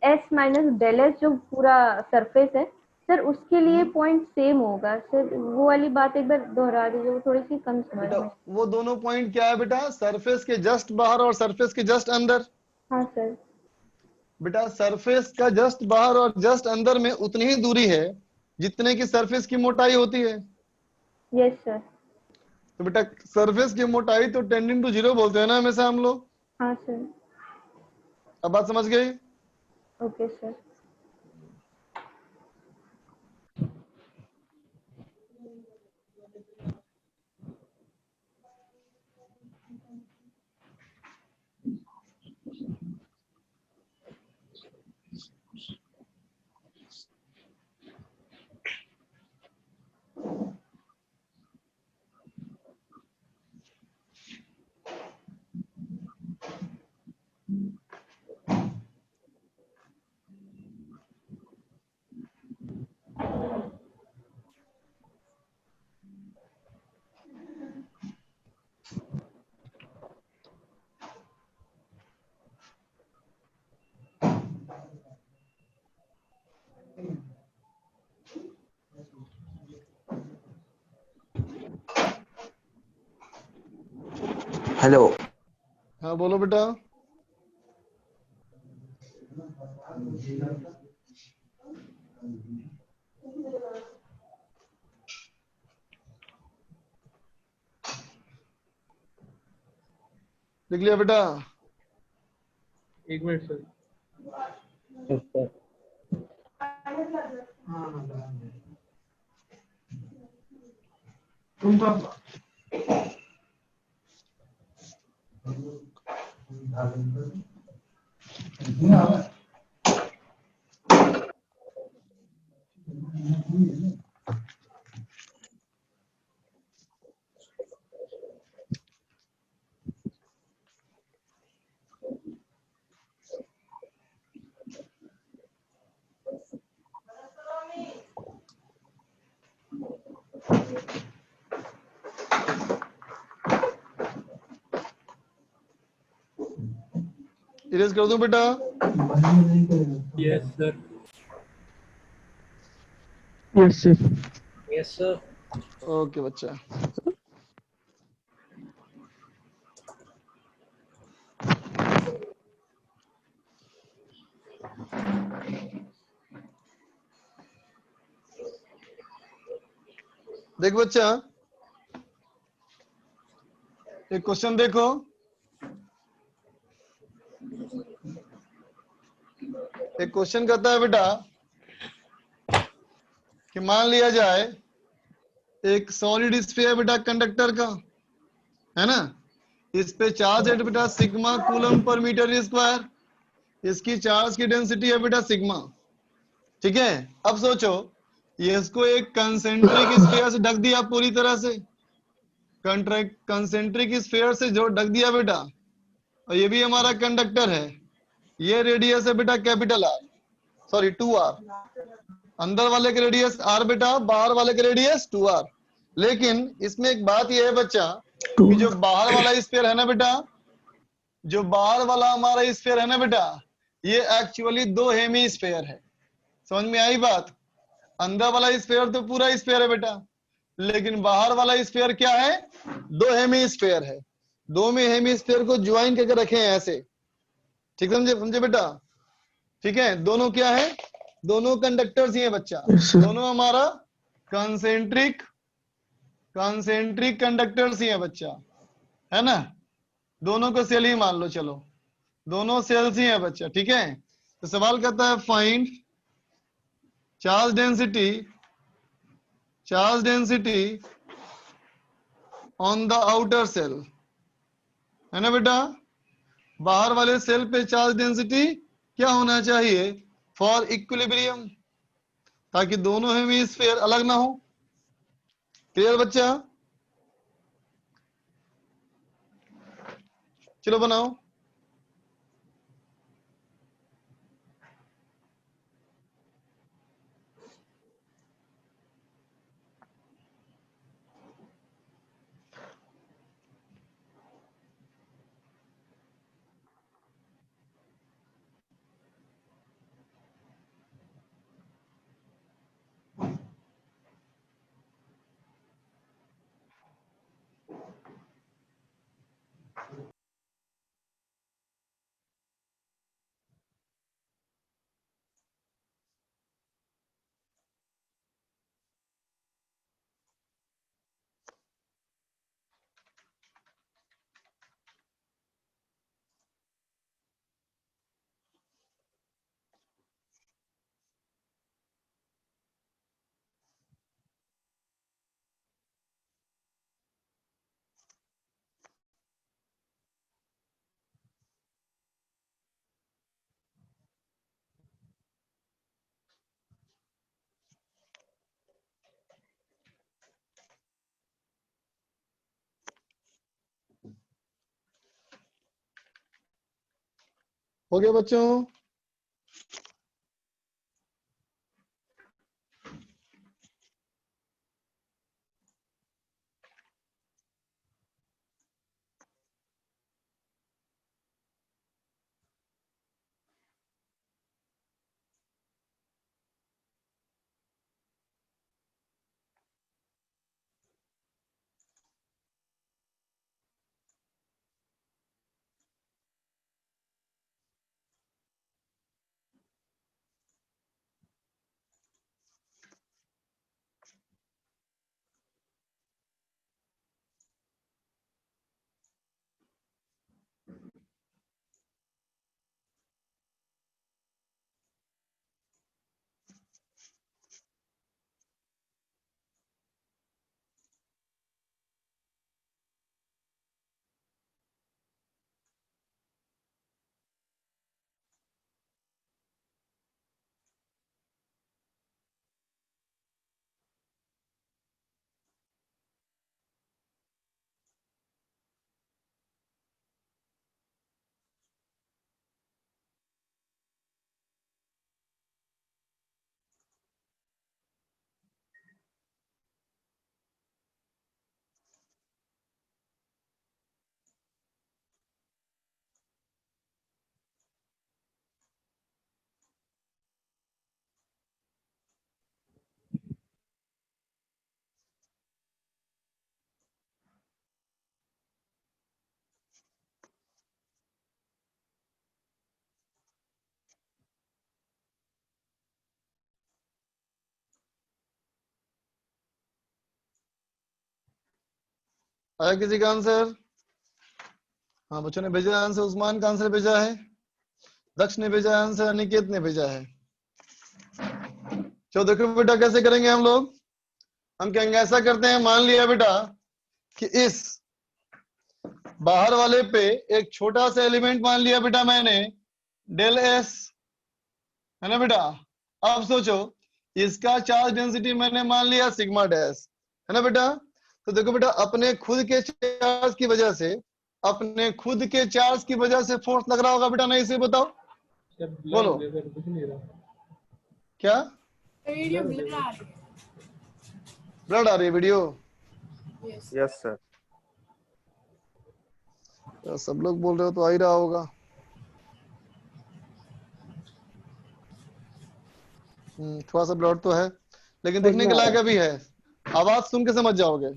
एस माइनस डेल एस जो पूरा सरफेस है सर, उसके लिए पॉइंट सेम होगा सर। वो वाली बात एक बार दोहरा दीजिए, वो थोड़ी सी कम समझ बेटा में। वो दोनों पॉइंट क्या है बेटा? सरफेस के जस्ट बाहर और सरफेस के जस्ट अंदर। हाँ सर। बेटा सरफेस का जस्ट बाहर और जस्ट अंदर में उतनी ही दूरी है जितने की सरफेस की मोटाई होती है। Yes sir. तो बेटा सरफेस की मोटाई तो टेंडिंग टू जीरो बोलते हैं ना हमेशा हम लोग। हाँ सर। अब बात समझ गई? Okay sir. हेलो। हाँ बोलो बेटा। लिख लिया बेटा? एक मिनट सर। इरेज कर दूं बेटा? Yes, sir. Yes, sir. Yes, sir. Okay बच्चा। देख बच्चा, एक क्वेश्चन देखो। एक क्वेश्चन कहता है बेटा कि मान लिया जाए एक सॉलिड स्फीयर बेटा कंडक्टर का, है ना, इस पे चार्ज है बेटा sigma coulomb per metre square, इसकी चार्ज की डेंसिटी है बेटा सिग्मा, ठीक है। अब सोचो, ये इसको एक कंसेंट्रिक स्फीयर से ढक दिया पूरी तरह से, कंसेंट्रिक स्फीयर से जो ढक दिया बेटा, और ये भी हमारा कंडक्टर है, ये रेडियस है बेटा कैपिटल आर, सॉरी 2r, अंदर वाले के रेडियस r बेटा, बाहर वाले के रेडियस 2r। लेकिन इसमें एक बात ये है बच्चा कि जो बाहर वाला स्फीयर है ना बेटा, जो बाहर वाला हमारा स्फीयर है ना बेटा, ये एक्चुअली दो हेमी स्फीयर है। समझ में आई बात? अंदर वाला स्फीयर तो पूरा स्फीयर है बेटा, लेकिन बाहर वाला स्फीयर क्या है? दो हेमी स्फीयर है। दो में हेमी स्फीयर को ज्वाइन करके रखे हैं ऐसे, ठीक समझे? समझे बेटा? ठीक है, दोनों क्या है? दोनों कंडक्टर्स ही है बच्चा, Yes, sir. दोनों हमारा कंसेंट्रिक कंडक्टर्स ही है बच्चा, है ना। दोनों को सेल ही मान लो, चलो दोनों सेल्स ही है बच्चा, ठीक है। तो सवाल कहता है find charge density on the outer shell, है ना बेटा। बाहर वाले सेल पे चार्ज डेंसिटी क्या होना चाहिए फॉर इक्विलिब्रियम, ताकि दोनों हेमिस्फीयर अलग ना हो। क्लियर बच्चा? चलो बनाओ। हो गया बच्चों? आया किसी का आंसर? हाँ बच्चों ने भेजा आंसर, उस्मान का आंसर भेजा है, दक्ष ने भेजा आंसर, अनिकेत ने भेजा है। चलो देखो बेटा कैसे करेंगे हम लोग। हम कहेंगे ऐसा करते हैं, मान लिया बेटा कि इस बाहर वाले पे एक छोटा सा एलिमेंट मान लिया बेटा मैंने, डेल एस, है ना बेटा। अब सोचो इसका चार्ज डेंसिटी मैंने मान लिया सिग्मा डैश, है ना बेटा। तो देखो बेटा अपने खुद के चार्ज की वजह से, अपने खुद के चार्ज की वजह से फोर्स लग रहा होगा बेटा, नहीं इसे बताओ बोलो कुछ नहीं रहा। क्या। वीडियो ब्लर आ रही ब्लड आ रही है वीडियो? है। Yes Yes, sir. तो सब लोग बोल रहे हो तो आ ही रहा होगा। थोड़ा सा ब्लड तो है, लेकिन देखने के लायक अभी है, आवाज सुन के समझ जाओगे।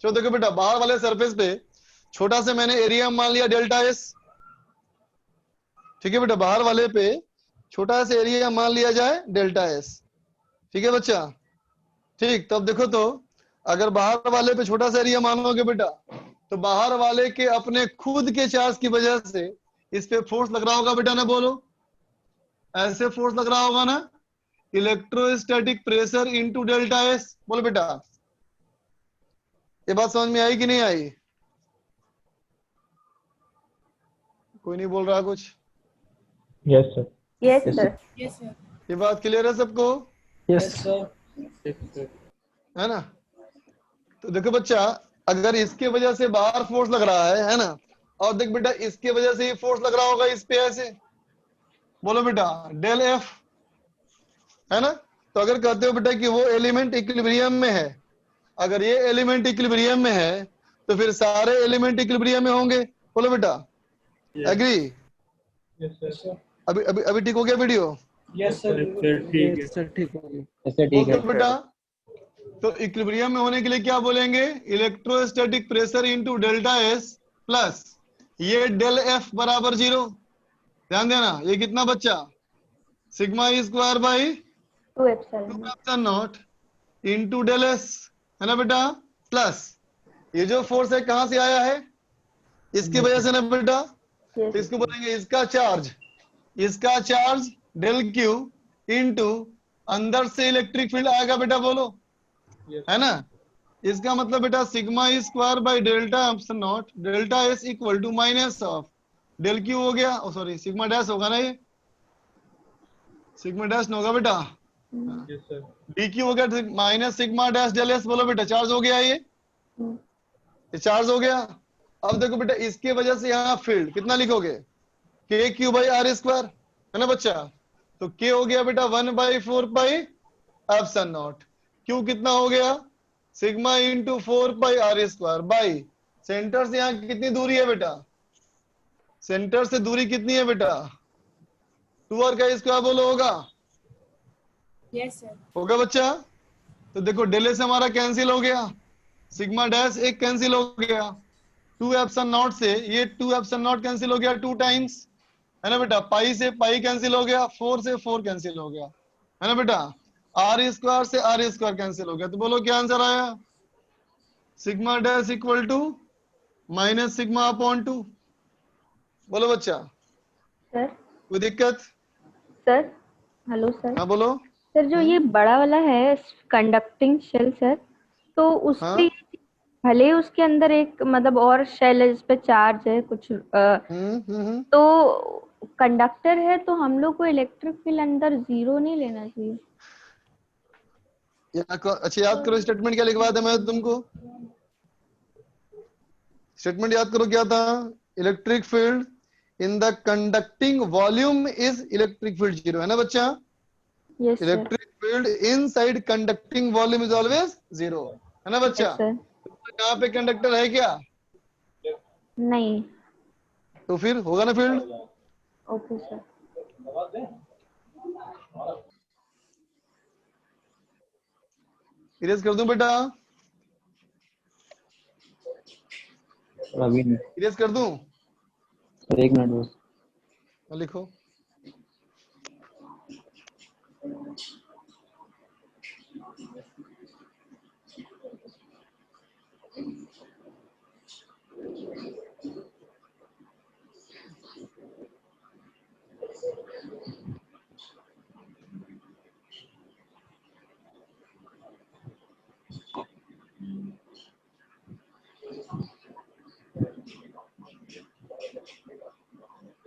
चलो देखो बेटा बाहर वाले सरफेस पे छोटा से मैंने एरिया मान लिया डेल्टा एस, ठीक है बेटा। बाहर वाले पे छोटा सा एरिया मान लिया जाए डेल्टा एस, ठीक है बच्चा। ठीक, तब देखो तो अगर बाहर वाले पे छोटा सा एरिया मानोगे बेटा, तो बाहर वाले के अपने खुद के चार्ज की वजह से इस पे फोर्स लग रहा होगा बेटा ना, बोलो ऐसे फोर्स लग रहा होगा ना, electrostatic pressure into delta S. बोलो बेटा ये बात समझ में आई कि नहीं आई? कोई नहीं बोल रहा कुछ। Yes sir. Yes sir. Yes sir. ये बात क्लियर है सबको? Yes. है ना। तो देखो बच्चा अगर इसके वजह से बाहर फोर्स लग रहा है ना, और देख बेटा इसके वजह से ये फोर्स लग रहा होगा इस पे ऐसे, बोलो बेटा डेल एफ, है ना। तो अगर कहते हो बेटा कि वो एलिमेंट इक्विलिब्रियम में है, अगर ये एलिमेंट इक्विलिब्रियम में है तो फिर सारे एलिमेंट इक्विलिब्रियम में होंगे, बोलो बेटा एग्री? Yes sir. अभी अभी अभी ठीक हो गया वीडियो? यस सर ठीक है। सर ठीक हो गया। ऐसे ठीक है। बोल दो बेटा। तो इक्विलिब्रियम में होने के लिए क्या बोलेंगे, electrostatic pressure into delta S plus ये डेल एफ बराबर 0। ध्यान देना ये कितना बच्चा, sigma square by 2 epsilon 2 epsilon naught into del S, है ना बेटा, प्लस ये जो फोर्स है कहां से आया है, इसकी वजह से ना बेटा। तो यस इसको बोलेंगे इसका चार्ज डेल क्यू इनटू अंदर से इलेक्ट्रिक फील्ड आएगा बेटा, बोलो है ना। इसका मतलब बेटा sigma square by delta epsilon naught delta S equal to minus of del Q हो गया, सॉरी सिग्मा डैश होगा ना, ये सिग्मा डैश होगा बेटा, यस सर। डी क्यू हो गया minus sigma dash del S. बोलो बेटा चार्ज हो गया, ये चार्ज हो गया। अब देखो बेटा इसके वजह से यहाँ फील्ड कितना लिखोगे, के क्यू बाई आर स्क्वायर, है ना बच्चा। तो के हो गया बेटा 1/4 पाई एप्सिलॉन नॉट, क्यू कितना हो गया sigma into 4 pi R square by centre से यहाँ कितनी दूरी है बेटा, सेंटर से दूरी कितनी है बेटा, 2r का स्क्वायर बोलो होगा, यस सर। होगा बच्चा। तो देखो डेल से हमारा कैंसिल हो गया, सिग्मा डैश एक कैंसिल हो गया, 2 एप्सिलॉन नॉट से ये 2 एप्सिलॉन नॉट कैंसिल हो गया 2 टाइम्स, है ना बेटा। पाई से पाई कैंसिल हो गया, 4 से 4 कैंसिल हो गया, है ना बेटा। आर स्क्वायर से आर स्क्वायर कैंसिल हो गया, तो बोलो क्या आंसर आया, sigma dash equal to minus sigma upon 2। बोलो बच्चा सर। कोई दिक्कत? Sir hello sir. हाँ बोलो। सर जो ये बड़ा वाला है कंडक्टिंग शेल सर, तो उस हाँ पे भले उसके अंदर एक मतलब और शेल है जिस पे चार्ज है कुछ तो कंडक्टर है, तो हम लोग को इलेक्ट्रिक फील्ड अंदर 0 नहीं लेना चाहिए। अच्छा याद करो स्टेटमेंट क्या लिखवाया था मैं तुमको, स्टेटमेंट याद करो क्या था, electric field in the conducting volume is electric field 0, है ना बच्चा। Yes sir. Electric field inside conducting volume is always 0, है ना बच्चा। Yes sir. यहाँ पे कंडक्टर है क्या, नहीं। तो फिर होगा ना फील्ड। Okay sir. इरेज कर दूं बेटा, अभी नहीं इरेज कर दूं, सर, 1 मिनट बस। लिखो।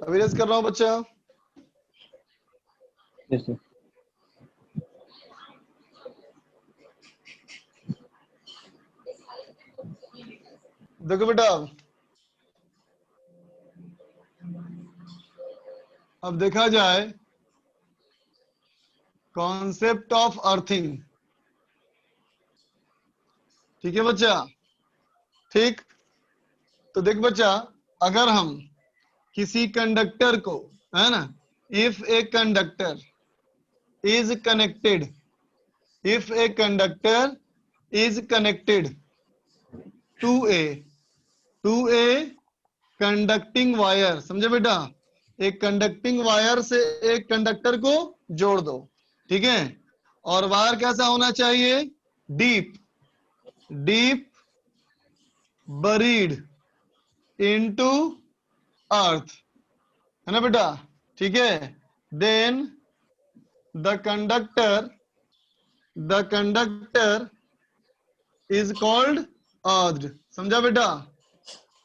अविरेज कर रहा हूँ बच्चा। Yes, sir. देखो बेटा, अब देखा जाए कॉन्सेप्ट ऑफ अर्थिंग। ठीक है बच्चा, ठीक। तो देख बच्चा, अगर हम किसी कंडक्टर को, है ना, if a conductor is connected, if a conductor is connected to a conducting wire, समझे बेटा, एक कंडक्टिंग वायर से एक कंडक्टर को जोड़ दो, ठीक है। और वायर कैसा होना चाहिए? डीप बरीड इनटू अर्थ, है ना बेटा, ठीक है। Then the conductor is called earth, समझा बेटा।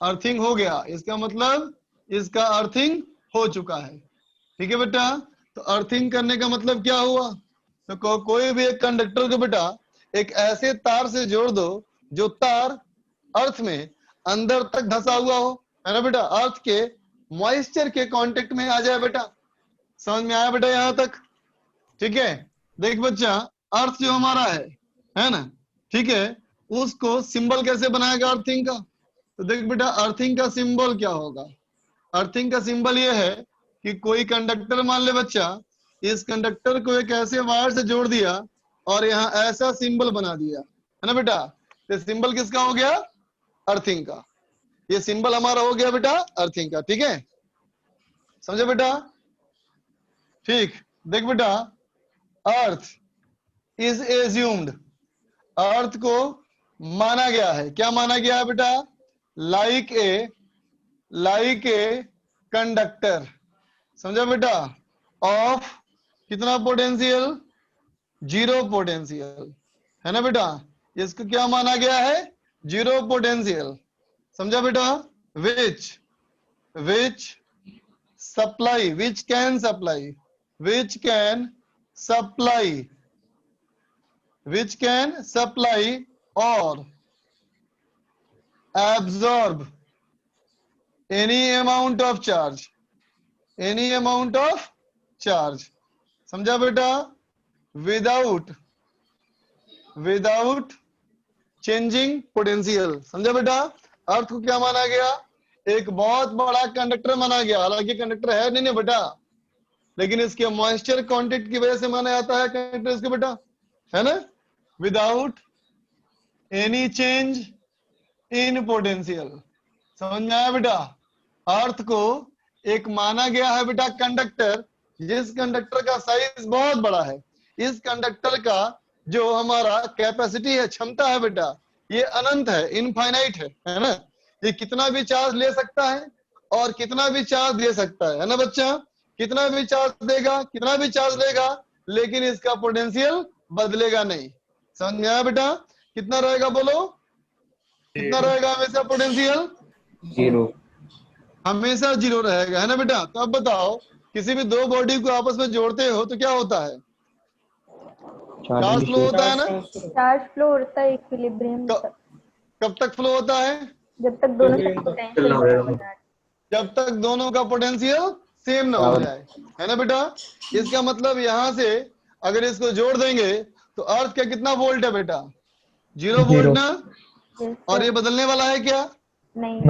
अर्थिंग हो गया, इसका मतलब इसका अर्थिंग हो चुका है, ठीक है बेटा। तो अर्थिंग करने का मतलब क्या हुआ? तो कोई भी एक कंडक्टर को बेटा एक ऐसे तार से जोड़ दो जो तार अर्थ में अंदर तक धंसा हुआ हो, है ना बेटा, अर्थ के मॉइस्चर के कांटेक्ट में आ जाए बेटा। समझ में आया बेटा यहां तक? ठीक है। देख बच्चा, अर्थ जो हमारा है ना, ठीक है, उसको सिंबल कैसे बनाएगा अर्थिंग का? तो देख बेटा, अर्थिंग का सिंबल क्या होगा? अर्थिंग का सिंबल ये है कि कोई कंडक्टर, मान ले बच्चा, इस कंडक्टर को एक ऐसे वायर से जोड़ दिया और यहाँ ऐसा सिंबल बना दिया, है ना बेटा। तो सिंबल किसका हो गया? अर्थिंग का। ये सिंबल हमारा हो गया बेटा अर्थिंग का, ठीक है, समझे बेटा? ठीक। देख बेटा, अर्थ इज एज्यूम्ड, अर्थ को माना गया है, क्या माना गया है बेटा? लाइक ए कंडक्टर, समझा बेटा, ऑफ कितना पोटेंशियल? 0 पोटेंशियल, है ना बेटा। इसको क्या माना गया है? 0 पोटेंशियल, समझा बेटा। विच कैन सप्लाई और absorb any amount of charge, समझा बेटा, विदाउट चेंजिंग पोटेंशियल, समझा बेटा। अर्थ को क्या माना गया? एक बहुत बड़ा कंडक्टर माना गया, हालांकि कंडक्टर है नहीं बेटा, लेकिन इसके मॉइस्चर कंटेंट की वजह से माना जाता है कंडक्टर इसको बेटा, है ना। Without any change in potential, समझ में आया बेटा? अर्थ को एक माना गया है बेटा कंडक्टर, जिस कंडक्टर का साइज बहुत बड़ा है। इस कंडक्टर का जो हमारा कैपेसिटी है, क्षमता है बेटा, ये अनंत है, इनफाइनाइट है ना। ये कितना भी चार्ज ले सकता है और कितना भी चार्ज दे सकता है ना बच्चा। कितना भी चार्ज देगा, कितना भी चार्ज लेगा, लेकिन इसका पोटेंशियल बदलेगा नहीं। समझ में आया बेटा? कितना रहेगा बोलो? कितना रहेगा हमेशा पोटेंशियल? 0, हमेशा 0 रहेगा, है ना बेटा। तो अब बताओ, किसी भी दो बॉडी को आपस में जोड़ते हो तो क्या होता है? चार्ज फ्लो होता है ना। चार्ज फ्लो होता है इक्विलिब्रियम तक। कब तक फ्लो होता है? जब तक दोनों का पोटेंशियल बराबर है। जब तक दोनों का पोटेंशियल सेम ना हो जाए, है ना बेटा। इसका मतलब यहाँ से अगर इसको जोड़ देंगे तो अर्थ का कितना वोल्ट है बेटा? 0 वोल्ट ना। और ये बदलने वाला है क्या? नहीं,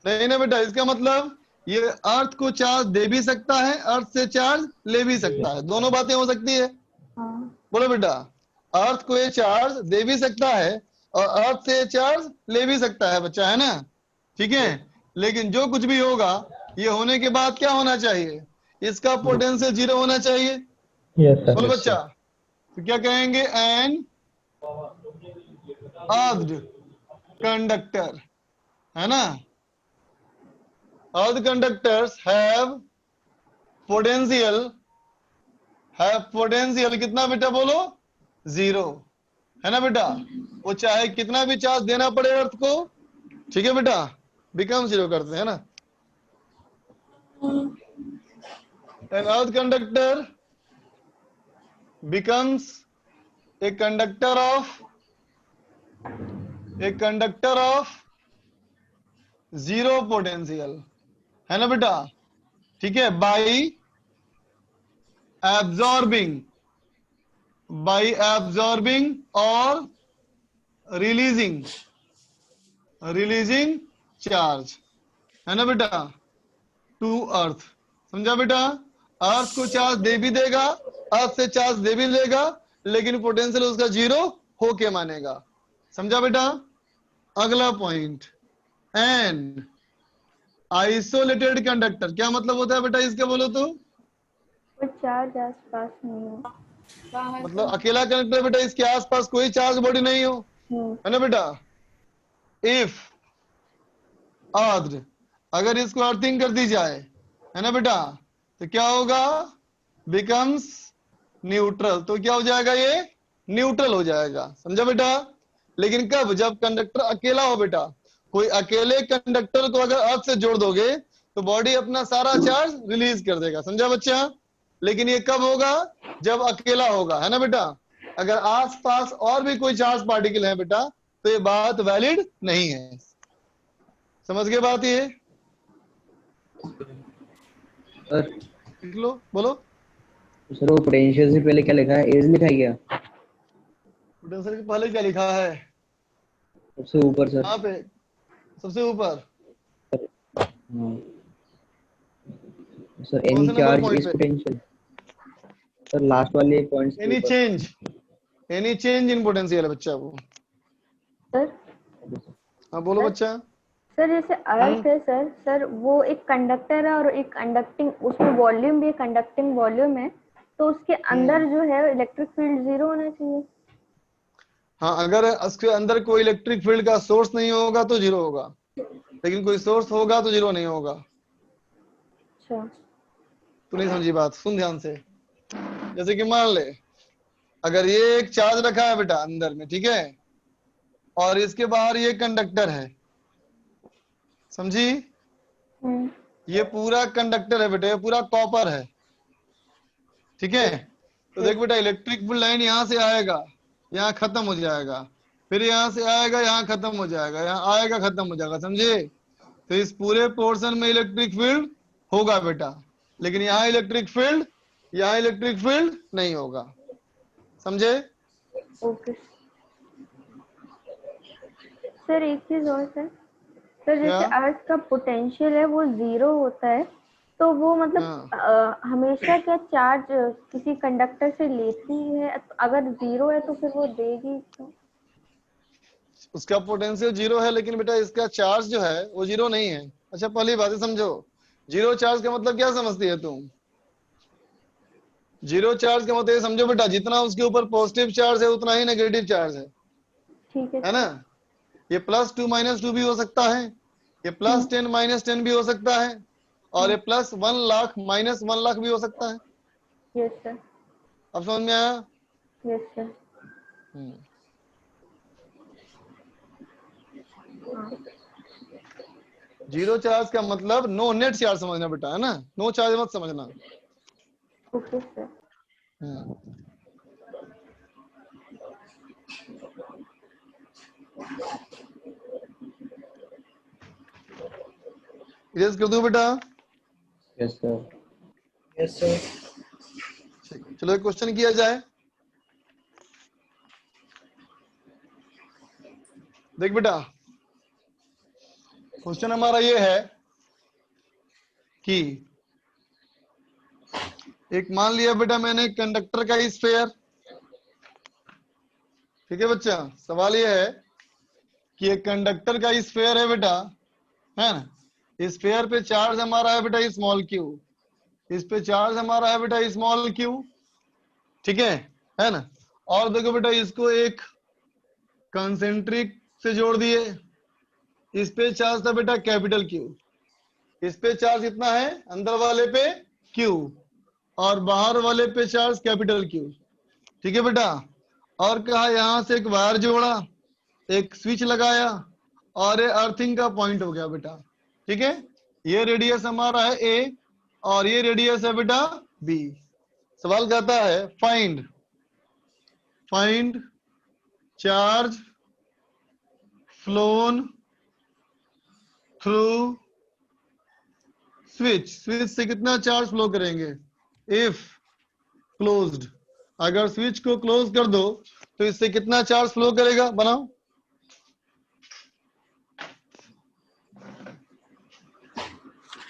नहीं ना बेटा। इसका मतलब ये अर्थ को चार्ज दे भी सकता है, अर्थ से चार्ज ले भी सकता है, दोनों बातें हो सकती है। हाँ। बोलो बेटा, अर्थ को ये चार्ज दे भी सकता है और अर्थ से चार्ज ले भी सकता है बच्चा, है ना। ठीक है। लेकिन जो कुछ भी होगा, ये होने के बाद क्या होना चाहिए? इसका पोटेंशियल 0 होना चाहिए। बोलो बच्चा, तो क्या कहेंगे? एन अर्थ कंडक्टर, है ना। अर्थ कंडक्टर्स हैव पोटेंशियल कितना बेटा बोलो? 0, है ना बेटा। वो चाहे कितना भी चार्ज देना पड़े अर्थ को, ठीक है बेटा, बिकम 0 करते हैं ना। An earth conductor becomes a conductor of zero potential, है ना बेटा? ठीक है, by absorbing or releasing charge, है ना बेटा, to earth. समझा बेटा? अर्थ को चार्ज दे भी देगा, अर्थ से चार्ज दे भी देगा, लेकिन पोटेंशियल उसका जीरो होके मानेगा. समझा बेटा? अगला पॉइंट, एन आइसोलेटेड कंडक्टर. क्या मतलब होता है बेटा इसका, बोलो तो? कोई चार्ज आसपास नहीं हो. बाहर मतलब अकेला कंडक्टर बेटा, इसके आसपास कोई चार्ज बॉडी नहीं हो, है ना बेटा? इफ अर्थ, अगर इसको अर्थिंग कर दी जाए, है ना बेटा, तो क्या होगा? Becomes neutral. तो क्या हो जाएगा? ये न्यूट्रल हो जाएगा. समझा बेटा? लेकिन कब? जब कंडक्टर अकेला हो बेटा. कोई अकेले कंडक्टर को अगर अर्थ से जोड़ दोगे तो बॉडी अपना सारा चार्ज रिलीज कर देगा. समझा बच्चा? लेकिन ये कब होगा? जब अकेला होगा, है ना बेटा? अगर आसपास और भी कोई चार्ज पार्टिकल है बेटा, तो ये बात वैलिड नहीं है. समझ गए बात? ये सर लिख लो, बोलो. सर वो पोटेंशियल से पहले क्या लिखा है? एज लिखा है क्या? पोटेंशियल के पहले क्या लिखा है? सबसे ऊपर सर. कहाँ पे? सबसे ऊपर. हाँ. सर कौन एनी से नंबर चार्ज पॉइंट इज पे? पोटेंशियल. सर लास्ट वाले points any change in potential है बच्चा वो. सर हाँ बोलो बच्चा. सर जैसे अर्थ है सर वो एक कंडक्टर है और एक कंडक्टिंग, उसमें वॉल्यूम भी कंडक्टिंग वॉल्यूम है, तो उसके अंदर जो है इलेक्ट्रिक फील्ड जीरो होना चाहिए. हाँ, अगर उसके अंदर कोई इलेक्ट्रिक फील्ड का सोर्स नहीं होगा तो जीरो होगा, लेकिन कोई सोर्स होगा तो जीरो नहीं होगा. अच्छा. तू नहीं समझी बात, सुन ध्यान से. जैसे कि मान ले, अगर ये एक चार्ज रखा है बेटा अंदर में, ठीक है, और इसके बाहर ये कंडक्टर है. समझी? ये पूरा कंडक्टर है बेटा, ये पूरा कॉपर है. ठीक है, तो देख बेटा, इलेक्ट्रिक फील्ड लाइन यहाँ से आएगा, यहाँ खत्म हो जाएगा, फिर यहाँ से आएगा, यहाँ खत्म हो जाएगा, यहाँ आएगा, खत्म हो जाएगा. समझे? तो इस पूरे पोर्शन में इलेक्ट्रिक फील्ड होगा बेटा, लेकिन यहाँ इलेक्ट्रिक फील्ड नहीं होगा. समझे? Okay sir. एक चीज और सर जैसे अर्थ का पोटेंशियल है वो जीरो होता है, तो वो मतलब हमेशा क्या चार्ज किसी कंडक्टर से लेती है? अगर जीरो है तो फिर वो देगी तो? उसका पोटेंशियल जीरो है, लेकिन बेटा इसका चार्ज जो है वो जीरो नहीं है. अच्छा, पहली बात समझो, जीरो चार्ज का मतलब क्या समझती है तुम? जीरो चार्ज का मतलब ये समझो बेटा, जितना उसके ऊपर पॉजिटिव चार्ज है उतना ही नेगेटिव चार्ज है. ठीक है ना? ये +2 -2 भी हो सकता है, ये +10 -10 भी हो सकता है, और ये +1 लाख -1 लाख भी हो सकता है. Yes sir. अब समझ में आया? Yes sir. जीरो चार्ज का मतलब नो नेट चार्ज समझना बेटा, है ना? नो चार्ज मत समझना. Okay sir. इरेज कर दूं बेटा? Yes sir. Yes sir. चलो एक क्वेश्चन किया जाए. देख बेटा, क्वेश्चन हमारा ये है कि एक मान लिया बेटा मैंने कंडक्टर का स्फीयर. ठीक है बच्चा, सवाल ये है कि एक कंडक्टर का स्फीयर है बेटा, है ना? इस स्फीयर पे चार्ज हमारा है बेटा स्मॉल क्यू, इस पे चार्ज हमारा है बेटा स्मॉल क्यू. ठीक है ना? और देखो बेटा, इसको एक कंसेंट्रिक से जोड़ दिए, इस पे चार्ज था बेटा कैपिटल क्यू, इस पे चार्ज कितना है? अंदर वाले पे क्यू, और बाहर वाले पे चार्ज कैपिटल क्यू. ठीक है बेटा? और कहा यहां से एक वायर जोड़ा, एक स्विच लगाया, और ये अर्थिंग का पॉइंट हो गया बेटा. ठीक है, ये रेडियस हमारा है ए, और ये रेडियस है बेटा बी। सवाल कहता है find charge phloem through switch से कितना चार्ज फ्लो करेंगे इफ क्लोज्ड, अगर स्विच को क्लोज कर दो तो इससे कितना चार्ज फ्लो करेगा, बनाओ।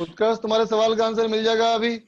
उत्कर्ष तुम्हारे सवाल का आंसर मिल जाएगा अभी।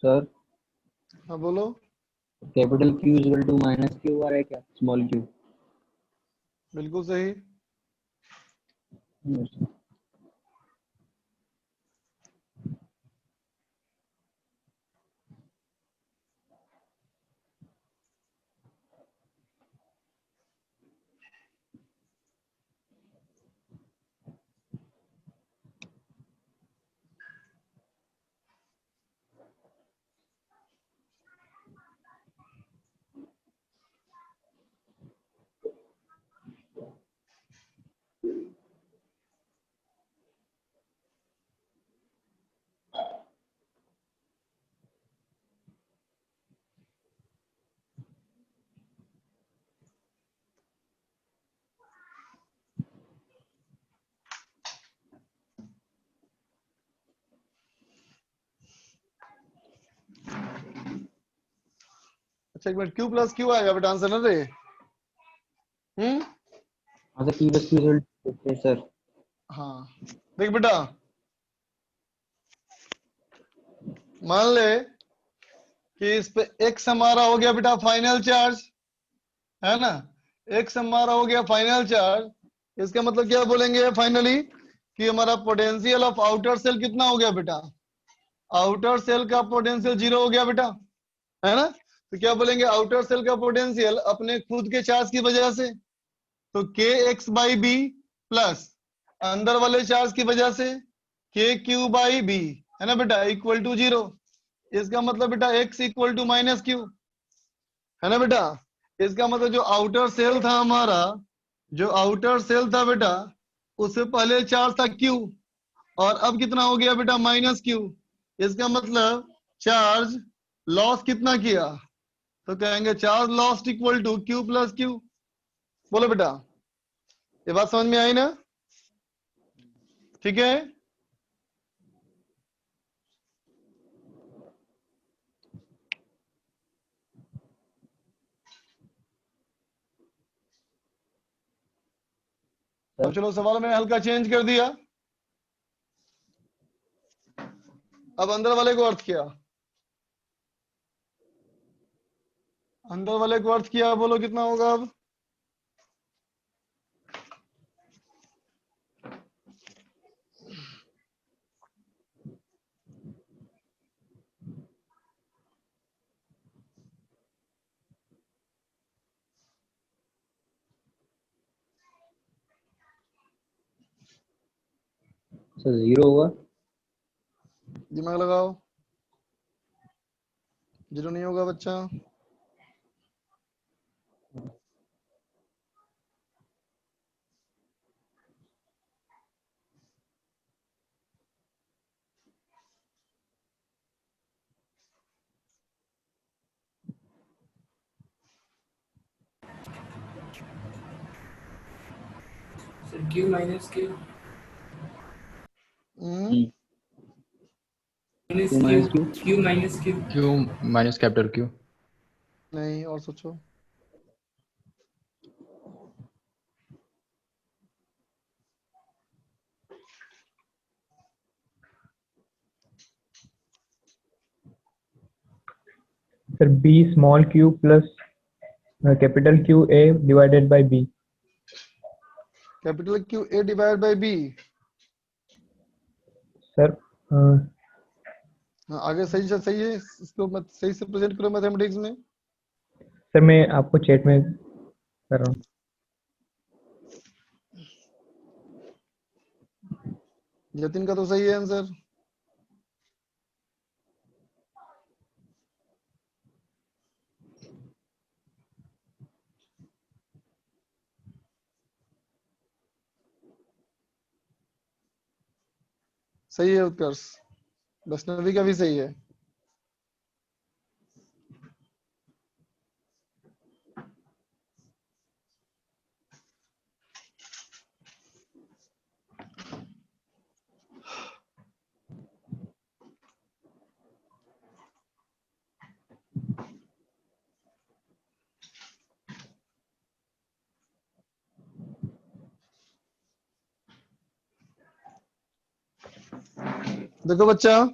सर हाँ बोलो। Capital Q equal to minus Q आ रहा है क्या, स्मॉल क्यू? बिल्कुल सही। अच्छा एक मिनट, Q प्लस Q आएगा बेटा आंसर ना रे। हाँ सर, P बस Q इक्वल सर। हाँ देख बेटा, मान ले कि इस पे x हमारा हो गया बेटा फाइनल चार्ज, है ना। x हमारा हो गया फाइनल चार्ज, इसका मतलब क्या बोलेंगे फाइनली कि हमारा पोटेंशियल ऑफ आउटर सेल कितना हो गया बेटा, आउटर सेल का पोटेंशियल 0 हो गया बेटा, है ना। तो क्या बोलेंगे, आउटर सेल का पोटेंशियल अपने खुद के चार्ज की वजह से, तो kx बाई बी प्लस अंदर वाले चार्ज की वजह से kq बाई बी, है ना बेटा, इक्वल टू 0। इसका मतलब बेटा x equal to minus Q, है ना बेटा। इसका मतलब जो आउटर सेल था हमारा, जो आउटर सेल था बेटा, उससे पहले चार्ज था Q, और अब कितना हो गया बेटा -Q। इसका मतलब चार्ज लॉस कितना किया, तो कहेंगे charge lost equal to Q plus Q। बोलो बेटा, ये बात समझ में आई ना? ठीक है। अब चलो सवाल मैंने हल्का चेंज कर दिया। अब अंदर वाले को अर्थ किया, अंदर वाले को अर्थ किया, बोलो कितना होगा अब? सर 0 होगा। दिमाग लगाओ, 0 नहीं होगा बच्चा। Sir Q minus Q Q minus Q Q minus capital Q। नहीं, और सोचो। Sir B small q plus capital Q A divided by B। Capital Q A divide by B। Sir हाँ, आगे सही से सही है, इसको मत सही से प्रेजेंट करो मैथमेटिक्स में। सर मैं आपको चैट में कर रहा हूँ। जतिन का तो सही है आंसर। सही है उत्कर्ष, वैष्णवी का भी सही है। देखो बच्चा,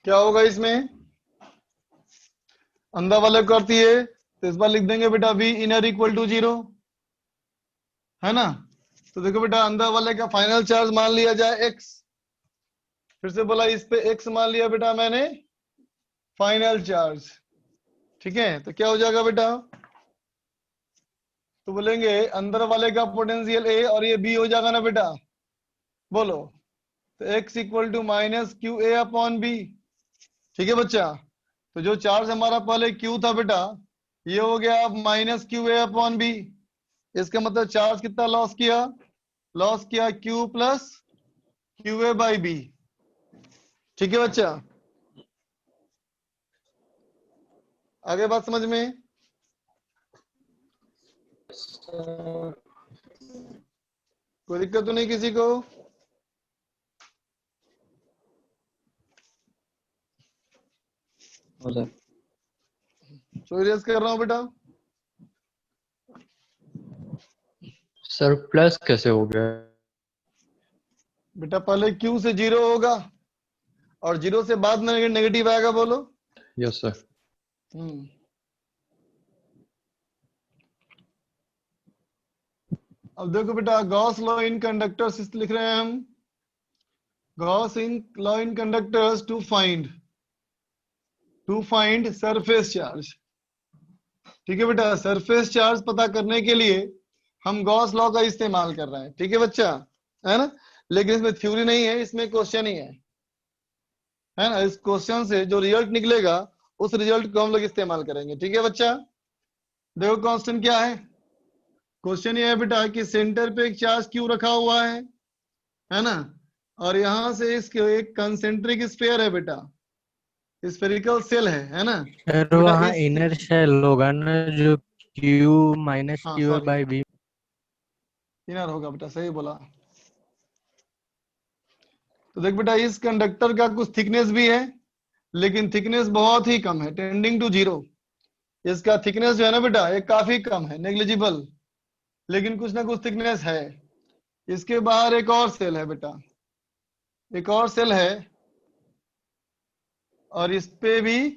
क्या होगा इसमें, अंदर वाले को करती है तो इस बार लिख देंगे बेटा V इनर इक्वल टू 0, है ना। तो देखो बेटा, अंदर वाले का फाइनल चार्ज मान लिया जाए x, फिर से बोला इस पे x मान लिया बेटा मैंने फाइनल चार्ज, ठीक है। तो क्या हो जाएगा बेटा, तो बोलेंगे अंदर वाले का पोटेंशियल A और ये B हो जाएगा ना बेटा, बोलो। तो x equal to minus Q A upon B, ठीक है बच्चा। तो जो चार्ज हमारा पहले Q था बेटा, ये हो गया अब minus Q A upon B. इसका मतलब चार्ज कितना लॉस किया, लॉस किया Q plus Q A by B, ठीक है बच्चा। आगे बात समझ में, कोई दिक्कत तो नहीं किसी को? रेस कर रहा हूँ बेटा। सर प्लस कैसे हो गया? बेटा पहले Q से 0 होगा और 0 से बाद में नेगेटिव आएगा, बोलो। Yes sir. अब देखो बेटा, गॉस लॉ इन कंडक्टर्स लिख रहे हैं हम, Gauss in law in conductors to find surface charge, ठीक है बेटा। सरफेस चार्ज पता करने के लिए हम गॉस लॉ का इस्तेमाल कर रहे हैं, ठीक है बच्चा, है ना। लेकिन इसमें थ्योरी नहीं है, इसमें क्वेश्चन ही है ना। इस क्वेश्चन से जो रिजल्ट निकलेगा उस रिजल्ट को हम लोग इस्तेमाल करेंगे, ठीक है बच्चा। देखो कांस्टेंट क्या है, क्वेश्चन ये है बेटा कि सेंटर पे एक चार्ज क्यू रखा हुआ है ना, और यहां से इसके एक कंसेंट्रिक स्फीयर है बेटा, स्फेरिकल सेल है ना सर बेटा। वहाँ इस इनर शेल होगा ना जो क्यू माइनस हाँ Q sorry, by B. Inner होगा बेटा, सही बोला। तो देख बेटा इस कंडक्टर का कुछ थिकनेस भी है, लेकिन थिकनेस बहुत ही कम है, टेंडिंग टू जीरो। इसका थिकनेस जो है ना बेटा ये काफी कम है, नेग्लिजिबल, लेकिन कुछ ना कुछ थिकनेस है। इसके बाहर एक और सेल है बेटा, एक और सेल है, और इस पे भी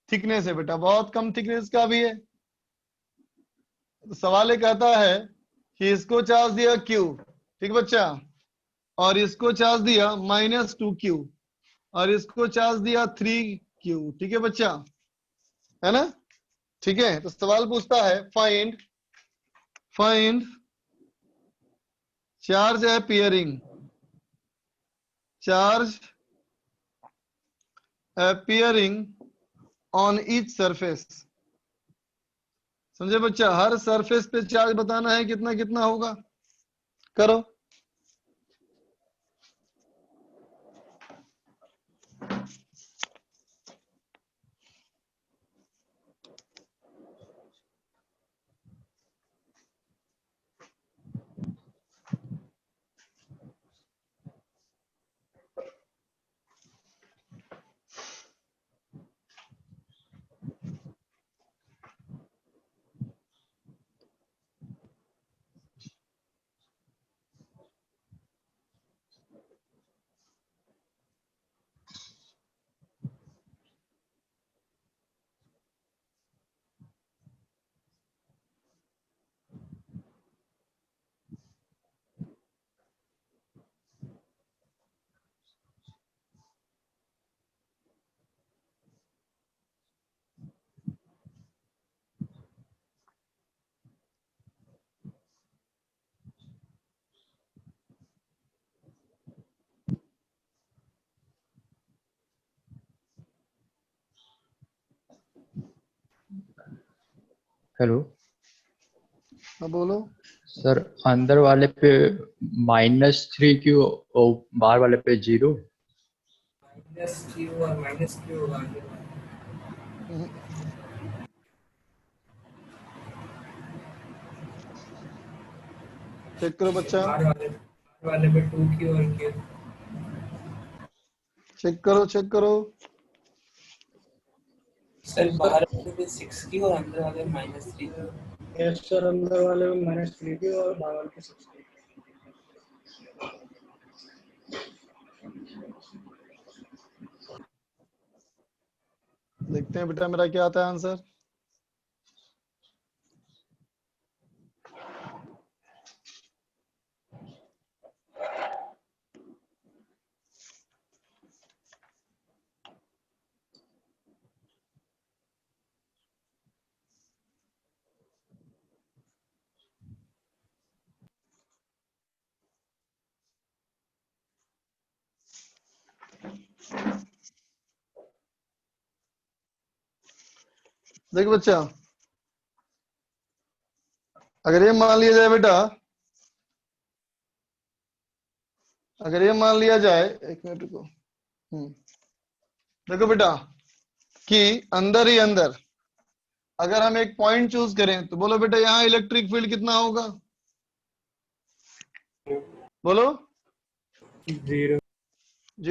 थिकनेस है बेटा, बहुत कम थिकनेस का भी है। तो सवाल ये कहता है कि इसको चार्ज दिया क्यू, ठीक बच्चा, और इसको चार्ज दिया -2Q, और इसको चार्ज दिया 3Q, ठीक है बच्चा, है ना। ठीक है, तो सवाल पूछता है find charge appearing on each surface। समझे बच्चा, हर सरफेस पे चार्ज बताना है कितना कितना होगा, करो। हेलो हाँ बोलो। सर, अंदर वाले पे -3Q और बाहर वाले पे 0। -Q और -Q होगा आगे। चेक करो बच्चा, बाहर वाले पे 2Q और Q। चेक करो। सर बाहर वाले पे 6Q और अंदर वाले -3Q। यस सर, अंदर वाले में -3Q और बाहर वाले पे 6Q। देखते हैं बेटा मेरा क्या आता है आंसर। देख बच्चा, अगर ये मान लिया जाए बेटा, अगर ये मान लिया जाए, एक मिनट को, देखो बेटा कि अंदर ही अंदर अगर हम एक पॉइंट चूज करें तो बोलो बेटा यहाँ इलेक्ट्रिक फील्ड कितना होगा, बोलो 0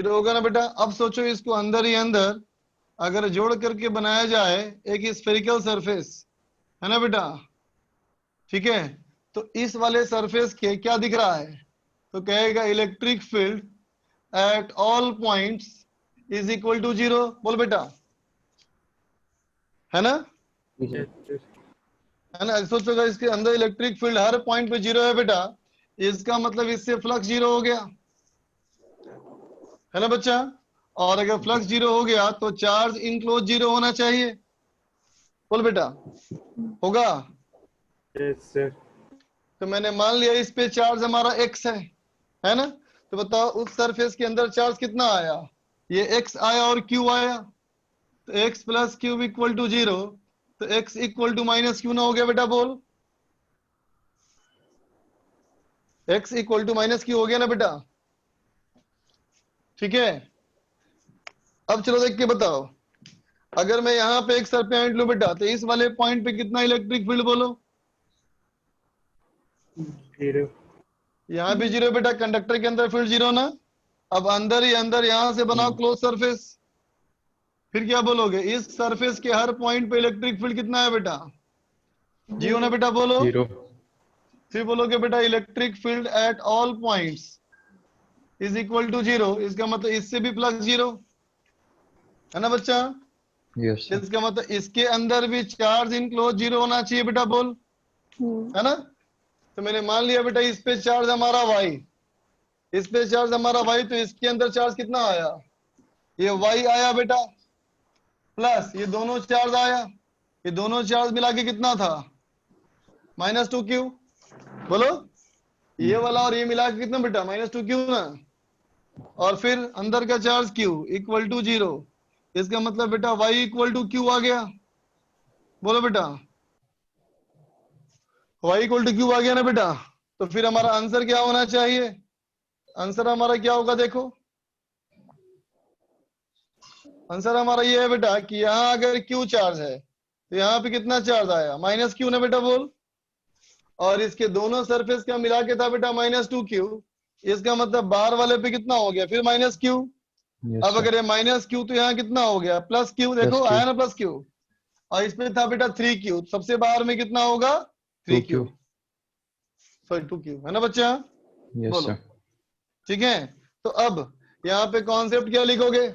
होगा ना बेटा। अब सोचो इसको अंदर ही अंदर अगर जोड़ करके बनाया जाए एक स्फेरिकल सरफेस, है ना बेटा, ठीक है, तो इस वाले सरफेस के क्या दिख रहा है, तो कहेगा electric field at all points is equal to 0। बोल बेटा, है ना, है ना। सोचोगा इसके अंदर इलेक्ट्रिक फील्ड हर पॉइंट पे 0 है बेटा, इसका मतलब इससे फ्लक्स 0 हो गया, है ना बच्चा। और अगर फ्लक्स 0 हो गया तो चार्ज इनक्लोज 0 होना चाहिए, बोल बेटा, होगा। Yes sir. तो मैंने मान लिया इस पे चार्ज हमारा x है ना, तो बताओ उस सरफेस के अंदर चार्ज कितना आया, ये x आया और q आया, तो x + q = 0, तो x equal to minus Q ना हो गया बेटा, बोल। x equal to minus Q हो गया ना बेटा, ठीक है। अब चलो देख के बताओ, अगर मैं यहाँ पे एक सर पॉइंट लूं बेटा, तो इस वाले पॉइंट पे कितना इलेक्ट्रिक फील्ड बोलो? 0। यहाँ भी 0 बेटा, कंडक्टर के अंदर फील्ड 0 ना। अब अंदर ही अंदर यहां से बनाओ क्लोज सरफेस, फिर क्या बोलोगे? इस सरफेस के हर पॉइंट पे इलेक्ट्रिक फील्ड कितना है बेटा? 0 ना बेटा, बोलो। 0 फिर बोलोगे बेटा electric field at all points is equal to 0, इसका मतलब इससे भी प्लस 0 है ना बच्चा? यस सर इसका मतलब इसके अंदर भी चार्ज इनक्लोज 0 होना चाहिए बेटा, बोल, है ना? तो मैंने मान लिया बेटा इस पे चार्ज हमारा y, इस पे चार्ज हमारा y, तो इसके अंदर चार्ज कितना आया? ये y आया बेटा, प्लस ये दोनों चार्ज आया, ये दोनों चार्ज मिला के कितना था? -2q, बोलो। ये वाला और ये मिला के कितना बेटा? -2q ना। और फिर अंदर का चार्ज q इक्वल टू 0, इसका मतलब बेटा y इक्वल टू q आ गया, बोलो बेटा। y इक्वल टू q आ गया ना बेटा। तो फिर हमारा आंसर क्या होना चाहिए? आंसर हमारा क्या होगा देखो, आंसर हमारा ये है बेटा कि यहाँ अगर q चार्ज है तो यहाँ पे कितना चार्ज आया? -q ना बेटा, बोल। और इसके दोनों सरफेस का मिला के था बेटा -2q, इसका मतलब बाहर वाले पे कितना हो गया? फिर -q। यस अब अगर ये -q तो यहाँ कितना हो गया? +q, देखो +q आया ना +q। और इसमें था बेटा 3q, सबसे बाहर में कितना होगा? 3q, 2q सॉरी 2q, है ना बच्चा? यस बोलो, सर ठीक है। तो अब यहाँ पे कॉन्सेप्ट क्या लिखोगे?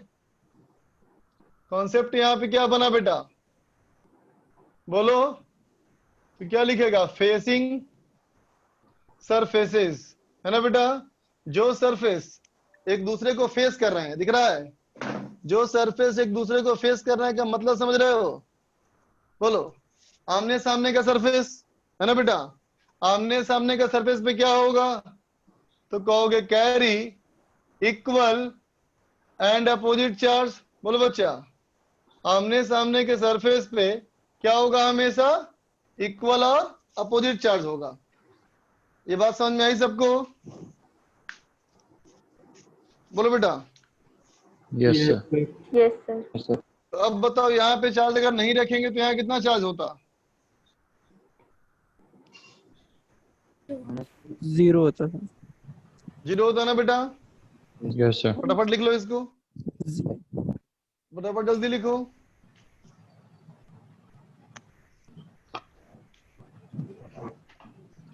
कॉन्सेप्ट यहाँ पे क्या बना बेटा, बोलो। तो क्या लिखेगा? फेसिंग सरफेसेस, है ना बेटा? जो सरफेस एक दूसरे को फेस कर रहे हैं, दिख रहा है? जो सरफेस एक दूसरे को फेस कर रहे हैं का मतलब समझ रहे हो? बोलो, आमने सामने का सरफेस, है ना बेटा? आमने सामने का सरफेस पे क्या होगा? तो कहोगे carry equal and opposite charge, बोलो बच्चा। आमने सामने के सरफेस पे क्या होगा? हमेशा इक्वल और अपोजिट चार्ज होगा। ये बात समझ में आई सबको? बोलो बेटा। Yes sir yes sir. तो अब बताओ यहाँ पे चार्ज अगर नहीं रखेंगे तो यहाँ कितना चार्ज होता? 0 होता है। 0 होता ना बेटा? यस सर फटाफट लिख लो इसको, फटाफट जल्दी लिखो।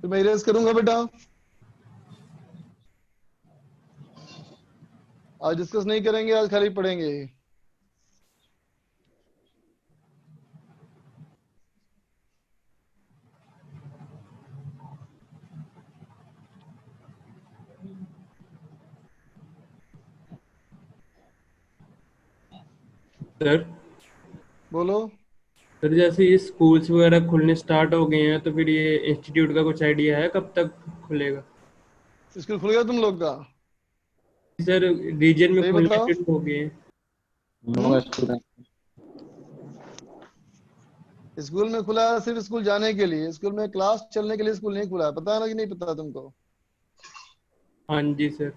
फिर मैं इरेज करूंगा बेटा। आज डिस्कस नहीं करेंगे, आज खाली पढ़ेंगे। सर बोलो। सर जैसे ये स्कूल्स वगैरह खुलने स्टार्ट हो गए हैं, तो फिर ये इंस्टीट्यूट का कुछ आइडिया है कब तक खुलेगा? स्कूल खुल गया तुम लोग का? सर रीजन में सही खुलने बताओ। शुरू हो गए हैं। स्कूल में खुला है सिर्फ स्कूल जाने के लिए, स्कूल में क्लास चलने के लिए स्कूल नहीं खुला है, पता है ना कि नहीं पता तुमको? हाँ जी सर।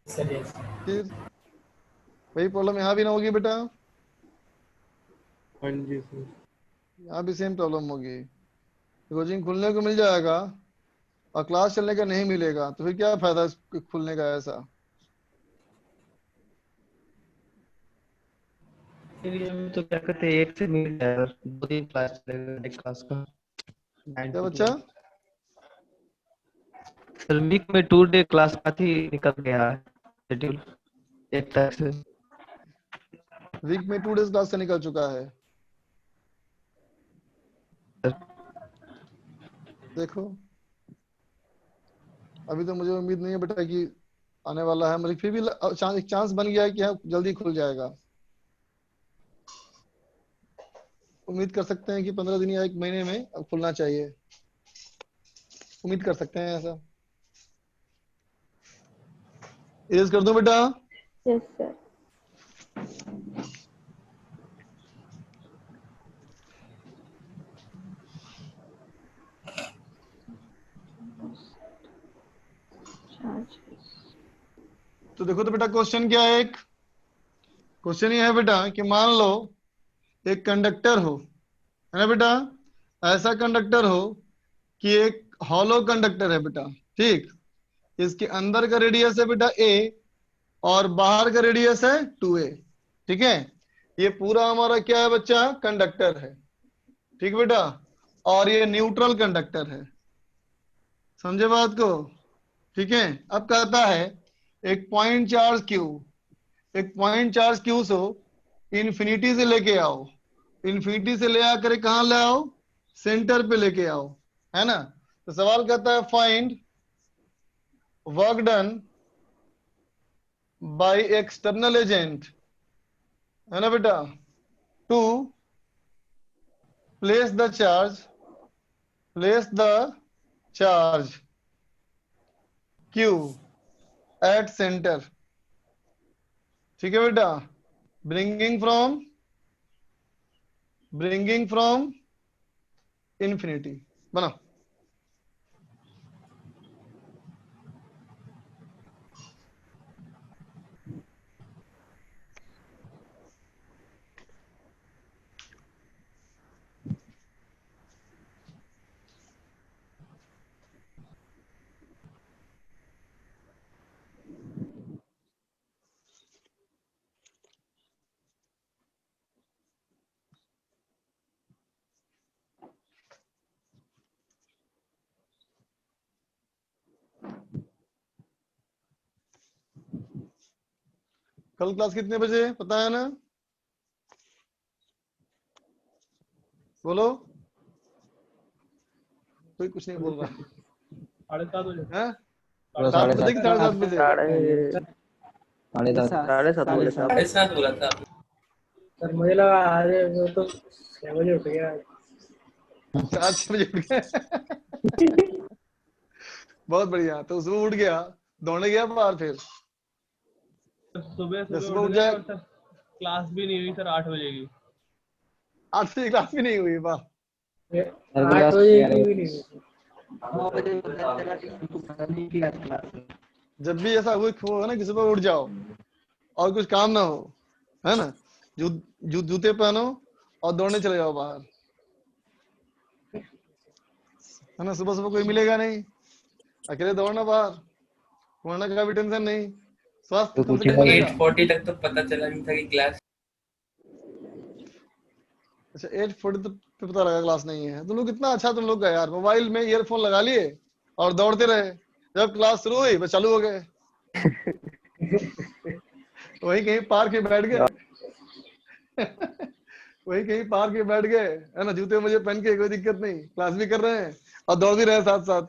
Sir yes. फिर वही प्रॉब्लम यहाँ भी ना होगी बेटा? हाँ जी सर। यहाँ भी सेम प्रॉब्लम होगी। कोचिंग खुलने को मिल जाएगा और क्लास चलने का नहीं मिलेगा, तो फिर क्या फायदा खुलने का? ऐसा तो क्या कहते हैं, 1 से मिल जाएगा, 2 दिन क्लास चलेगा, एक क्लास का 9 क्या to बच्चा? 12। सर वीक में 2 डे क्लास का ही निकल गया है शेड्यूल 1 तक से। वीक में 2 डेज क्लास का निकल चुका है। देखो अभी तो मुझे उम्मीद नहीं है बेटा कि आने वाला है, मुझे फिर भी एक चांस बन गया है कि हाँ जल्दी खुल जाएगा। उम्मीद कर सकते हैं कि 15 दिन या 1 महीने में अब खुलना चाहिए, उम्मीद कर सकते हैं ऐसा। इरेज कर दूं बेटा? Yes sir. तो देखो तो बेटा क्वेश्चन क्या है, एक क्वेश्चन ये है बेटा कि मान लो एक कंडक्टर हो, है ना बेटा, ऐसा कंडक्टर हो कि एक हॉलो कंडक्टर है बेटा, ठीक, इसके अंदर का रेडियस है बेटा a और बाहर का रेडियस है 2a, ठीक है। ये पूरा हमारा क्या है बच्चा, कंडक्टर है, ठीक बेटा, और ये न्यूट्रल कंडक्टर है, समझे बात को, ठीक है। अब कहता है एक पॉइंट चार्ज क्यू, एक पॉइंट चार्ज क्यू से इन्फिनिटी से लेके आओ, इन्फिनिटी से ले आकर कहां ले आओ, सेंटर पे लेके आओ, है ना। तो सवाल कहता है find work done by external agent, है ना बेटा, to place the charge Q at center, ठीक है बेटा, ब्रिंगिंग फ्रॉम इंफिनिटी, बना। कल क्लास कितने बजे पता है ना, बोलो, कोई कुछ नहीं बोल रहा, 7:30 बजे, है 7 बजे कि 7:30 बजे, 7:30 बोला था सर, मुझे लगा आज वो तो 6 बजे उठ गया। 4-6 बजे उठ गए बहुत बढ़िया, तो सुबह उठ गया, दौड़ने गया बाहर, फिर सुबह सुबह उठ उठ गए जाए, और सर क्लास भी नहीं हुई सर 8 बजे की। 8 बजे क्लास भी नहीं हुई, वाह। 8 बजे की भी नहीं। जब भी ऐसा हो ना कि सुबह उठ जाओ और कुछ काम ना हो, है ना, जूते पहनो और दौड़ने चले जाओ बाहर, है ना। सुबह सुबह कोई मिलेगा नहीं, अकेले दौड़ना बाहर, वरना का भी टेंशन नहीं, स्वास्थ्य कम से कम बनेगा। 8:40 तक तो पता चला नहीं था कि क्लास। अच्छा 8:40 तक पता लगा क्लास नहीं है, तुम लोग कितना अच्छा तुम लोग का यार, मोबाइल में ईयरफोन लगा लिए और दौड़ते रहे, जब क्लास शुरू हुई बस चालू हो गए वही कहीं पार्क में बैठ गए वही कहीं पार्क में बैठ गए, है ना, जूते मुझे पहन के, कोई दिक्कत नहीं, क्लास भी कर रहे हैं और दौड़ भी रहे साथ साथ।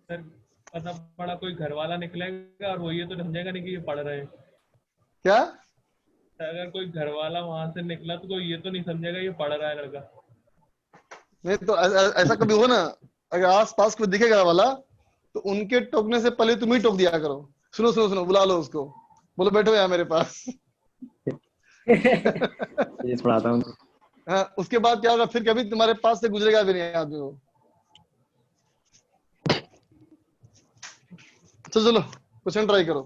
सर पता पड़ा कोई घर वाला निकलेगा और वो ये तो समझेगा नहीं कि ये पढ़ रहे हैं। क्या, अगर कोई घर वाला वहां से निकला तो कोई ये तो नहीं समझेगा ये पढ़ रहा है लड़का। नहीं तो ऐसा कभी हो ना, अगर आस पास कोई दिखेगा वाला तो उनके टोकने से पहले तुम ही टोक दिया करो, सुनो सुनो सुनो, बुला लो उसको, बोलो बैठो यार मेरे पास ये पढ़ाता हूँ। हाँ, उसके बाद क्या होगा, फिर कभी तुम्हारे पास से गुजरेगा भी नहीं आदमी वो। तो चलो क्वेश्चन ट्राई करो,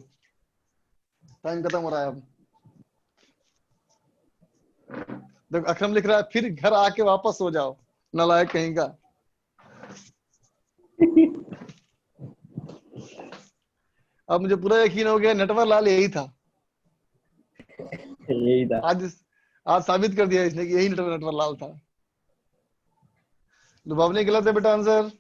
टाइम खत्म हो रहा है अब। देखो अकरम लिख रहा है फिर घर आके वापस सो जाओ, नालायक कहीं का अब मुझे पूरा यकीन हो गया नटवर लाल यही था, आज साबित कर दिया इसने कि यही नटवर लाल था। लुभावनी गलत है बेटा आंसर।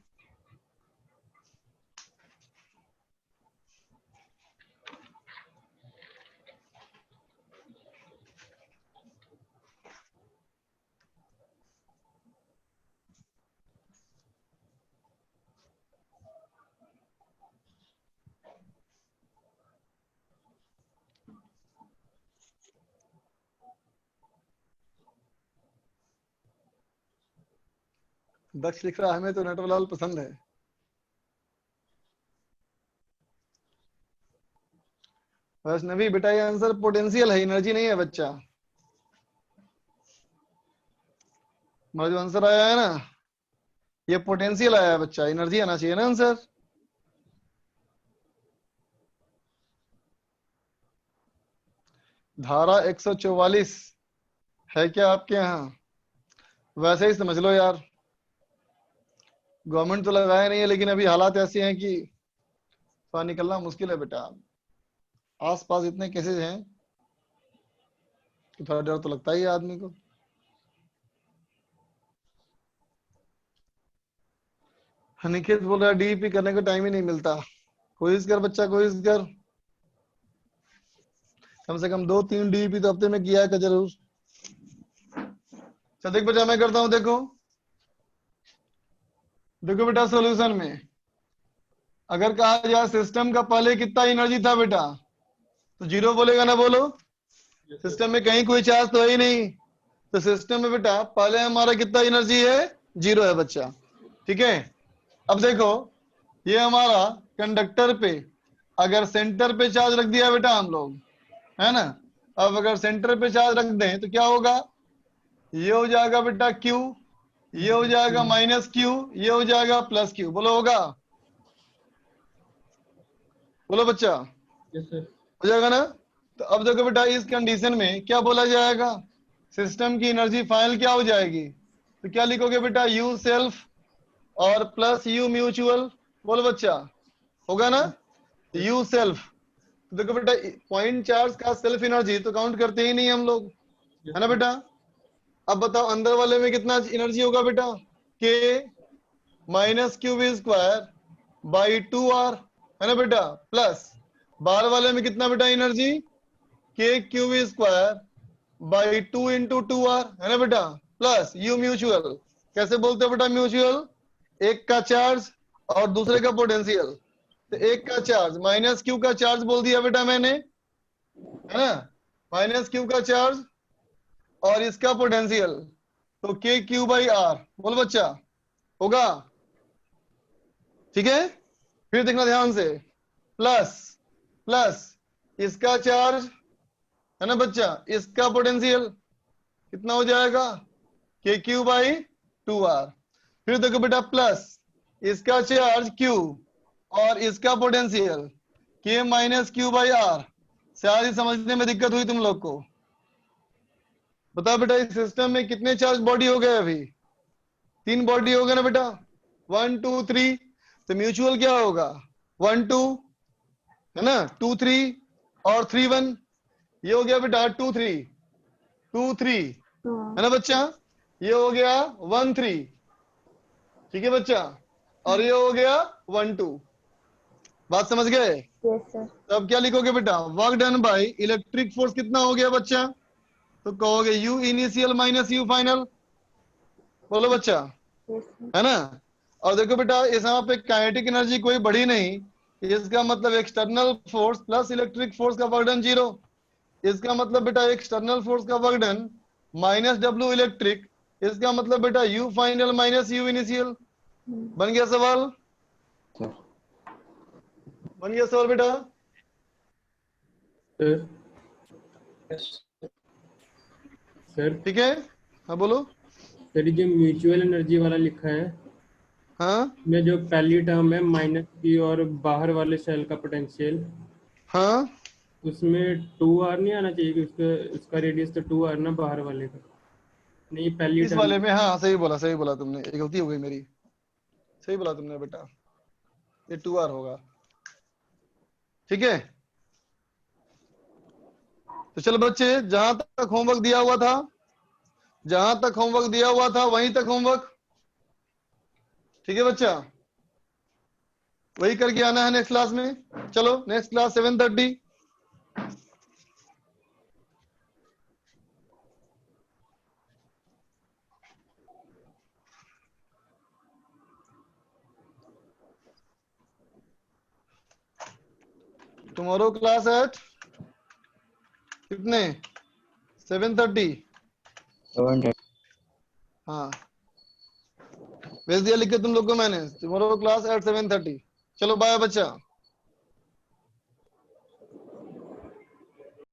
दक्ष लिख रहा है हमें तो नटवरलाल पसंद है। वैष्णवी बेटा ये आंसर पोटेंशियल है, एनर्जी नहीं है बच्चा। हमारा जो आंसर आया है ना ये पोटेंशियल आया है बच्चा, एनर्जी आना चाहिए ना आंसर। धारा 144 है क्या आपके यहाँ? वैसे ही समझ लो यार, गवर्नमेंट तो लगाया नहीं है, लेकिन अभी हालात ऐसे हैं कि बाहर निकलना मुश्किल है बेटा। आसपास इतने केसेस हैं कि थोड़ा डर तो लगता ही है आदमी को। अनिकेत बोल रहा है डीईपी करने का टाइम ही नहीं मिलता। कोशिश कर बच्चा, कोशिश कर, कम से कम 2-3 डीईपी तो हफ्ते में किया है जरूर। चल देख बेटा, मैं करता हूं। देखो देखो बेटा, सॉल्यूशन में अगर कहा जाए सिस्टम का पहले कितना एनर्जी था बेटा, तो 0 बोलेगा ना? बोलो, सिस्टम में कहीं कोई चार्ज तो है ही नहीं, तो सिस्टम में बेटा पहले हमारा कितना एनर्जी है? 0 है बच्चा। ठीक है, अब देखो ये हमारा कंडक्टर पे अगर सेंटर पे चार्ज रख दिया बेटा हम लोग, है ना, अब अगर सेंटर पे चार्ज रख दें तो क्या होगा? ये हो जाएगा बेटा Q, ये हो जाएगा -Q, ये हो जाएगा +Q। बोलो होगा? बोलो बच्चा, हो जाएगा ना? तो अब देखो बेटा, इस कंडीशन में क्या बोला जाएगा? सिस्टम की एनर्जी फाइनल क्या हो जाएगी? तो क्या लिखोगे बेटा? U सेल्फ और +U म्यूचुअल। बोलो बच्चा, होगा ना? U self. देखो बेटा, पॉइंट चार्ज का सेल्फ एनर्जी तो काउंट करते ही नहीं हम लोग, है ना बेटा? अब बताओ अंदर वाले में कितना एनर्जी होगा बेटा? K -Q²/2R, है ना बेटा? प्लस बाहर वाले में कितना बेटा एनर्जी? KQ²/2 × 2R, है ना बेटा? Plus U mutual. कैसे बोलते हो बेटा म्यूचुअल? एक का चार्ज और दूसरे का पोटेंशियल। तो एक का चार्ज -Q का चार्ज बोल दिया बेटा मैंने, है ना? -Q का चार्ज और इसका पोटेंशियल, तो KQ/R। बोल बच्चा, होगा? ठीक है, फिर देखना ध्यान से, प्लस इसका चार्ज, है ना बच्चा, इसका पोटेंशियल कितना हो जाएगा? KQ/2R। फिर देखो बेटा, प्लस इसका चार्ज Q और इसका पोटेंशियल K -Q/R। शायद ही समझने में दिक्कत हुई तुम लोग को। बताओ बेटा, इस सिस्टम में कितने चार्ज बॉडी हो गए? अभी 3 बॉडी हो गए ना बेटा, 1 2 3। तो म्यूचुअल क्या होगा? 1 2, है ना, 2 3 और 3 1। ये हो गया बेटा 2 3, 2 3, है ना बच्चा? ये हो गया 1 3। ठीक है बच्चा, और ये हो गया 1 2। बात समझ गए? Yes sir. तो अब क्या लिखोगे बेटा? Work done by electric force कितना हो गया बच्चा? तो कहोगे U इनिशियल -U फाइनल। बोलो बच्चा, है ना? और देखो बेटा, इस यहाँ पे काइनेटिक एनर्जी कोई बढ़ी नहीं, इसका मतलब external force plus electric force का वर्क डन 0। इसका मतलब बेटा एक्सटर्नल फोर्स का वर्क डन -W इलेक्ट्रिक, इसका मतलब बेटा U फाइनल -U इनिशियल। बन गया सवाल? बन गया सवाल बेटा? सर ठीक है, हाँ बोलो। सर जो म्यूचुअल एनर्जी वाला लिखा है, हाँ, में जो पहली टर्म है -Q और बाहर वाले सेल का पोटेंशियल, हाँ, उसमें 2R नहीं आना चाहिए कि उसका रेडियस तो 2R ना बाहर वाले का? नहीं, पहली इस टर्म वाले में, हाँ सही बोला तुमने, एक गलती हो गई मेरी। सही बोला तुमने बेटा, ये 2R होगा। ठीक है, तो चलो बच्चे, जहां तक होमवर्क दिया हुआ था वहीं तक होमवर्क। ठीक है बच्चा, वही करके आना है नेक्स्ट क्लास में। चलो next class 7:30। Tomorrow class at कितने? 7:30। हाँ, भेज दिया लिख के तुम लोग को मैंने, टुमारो क्लास एट 7:30। चलो बाय बच्चा।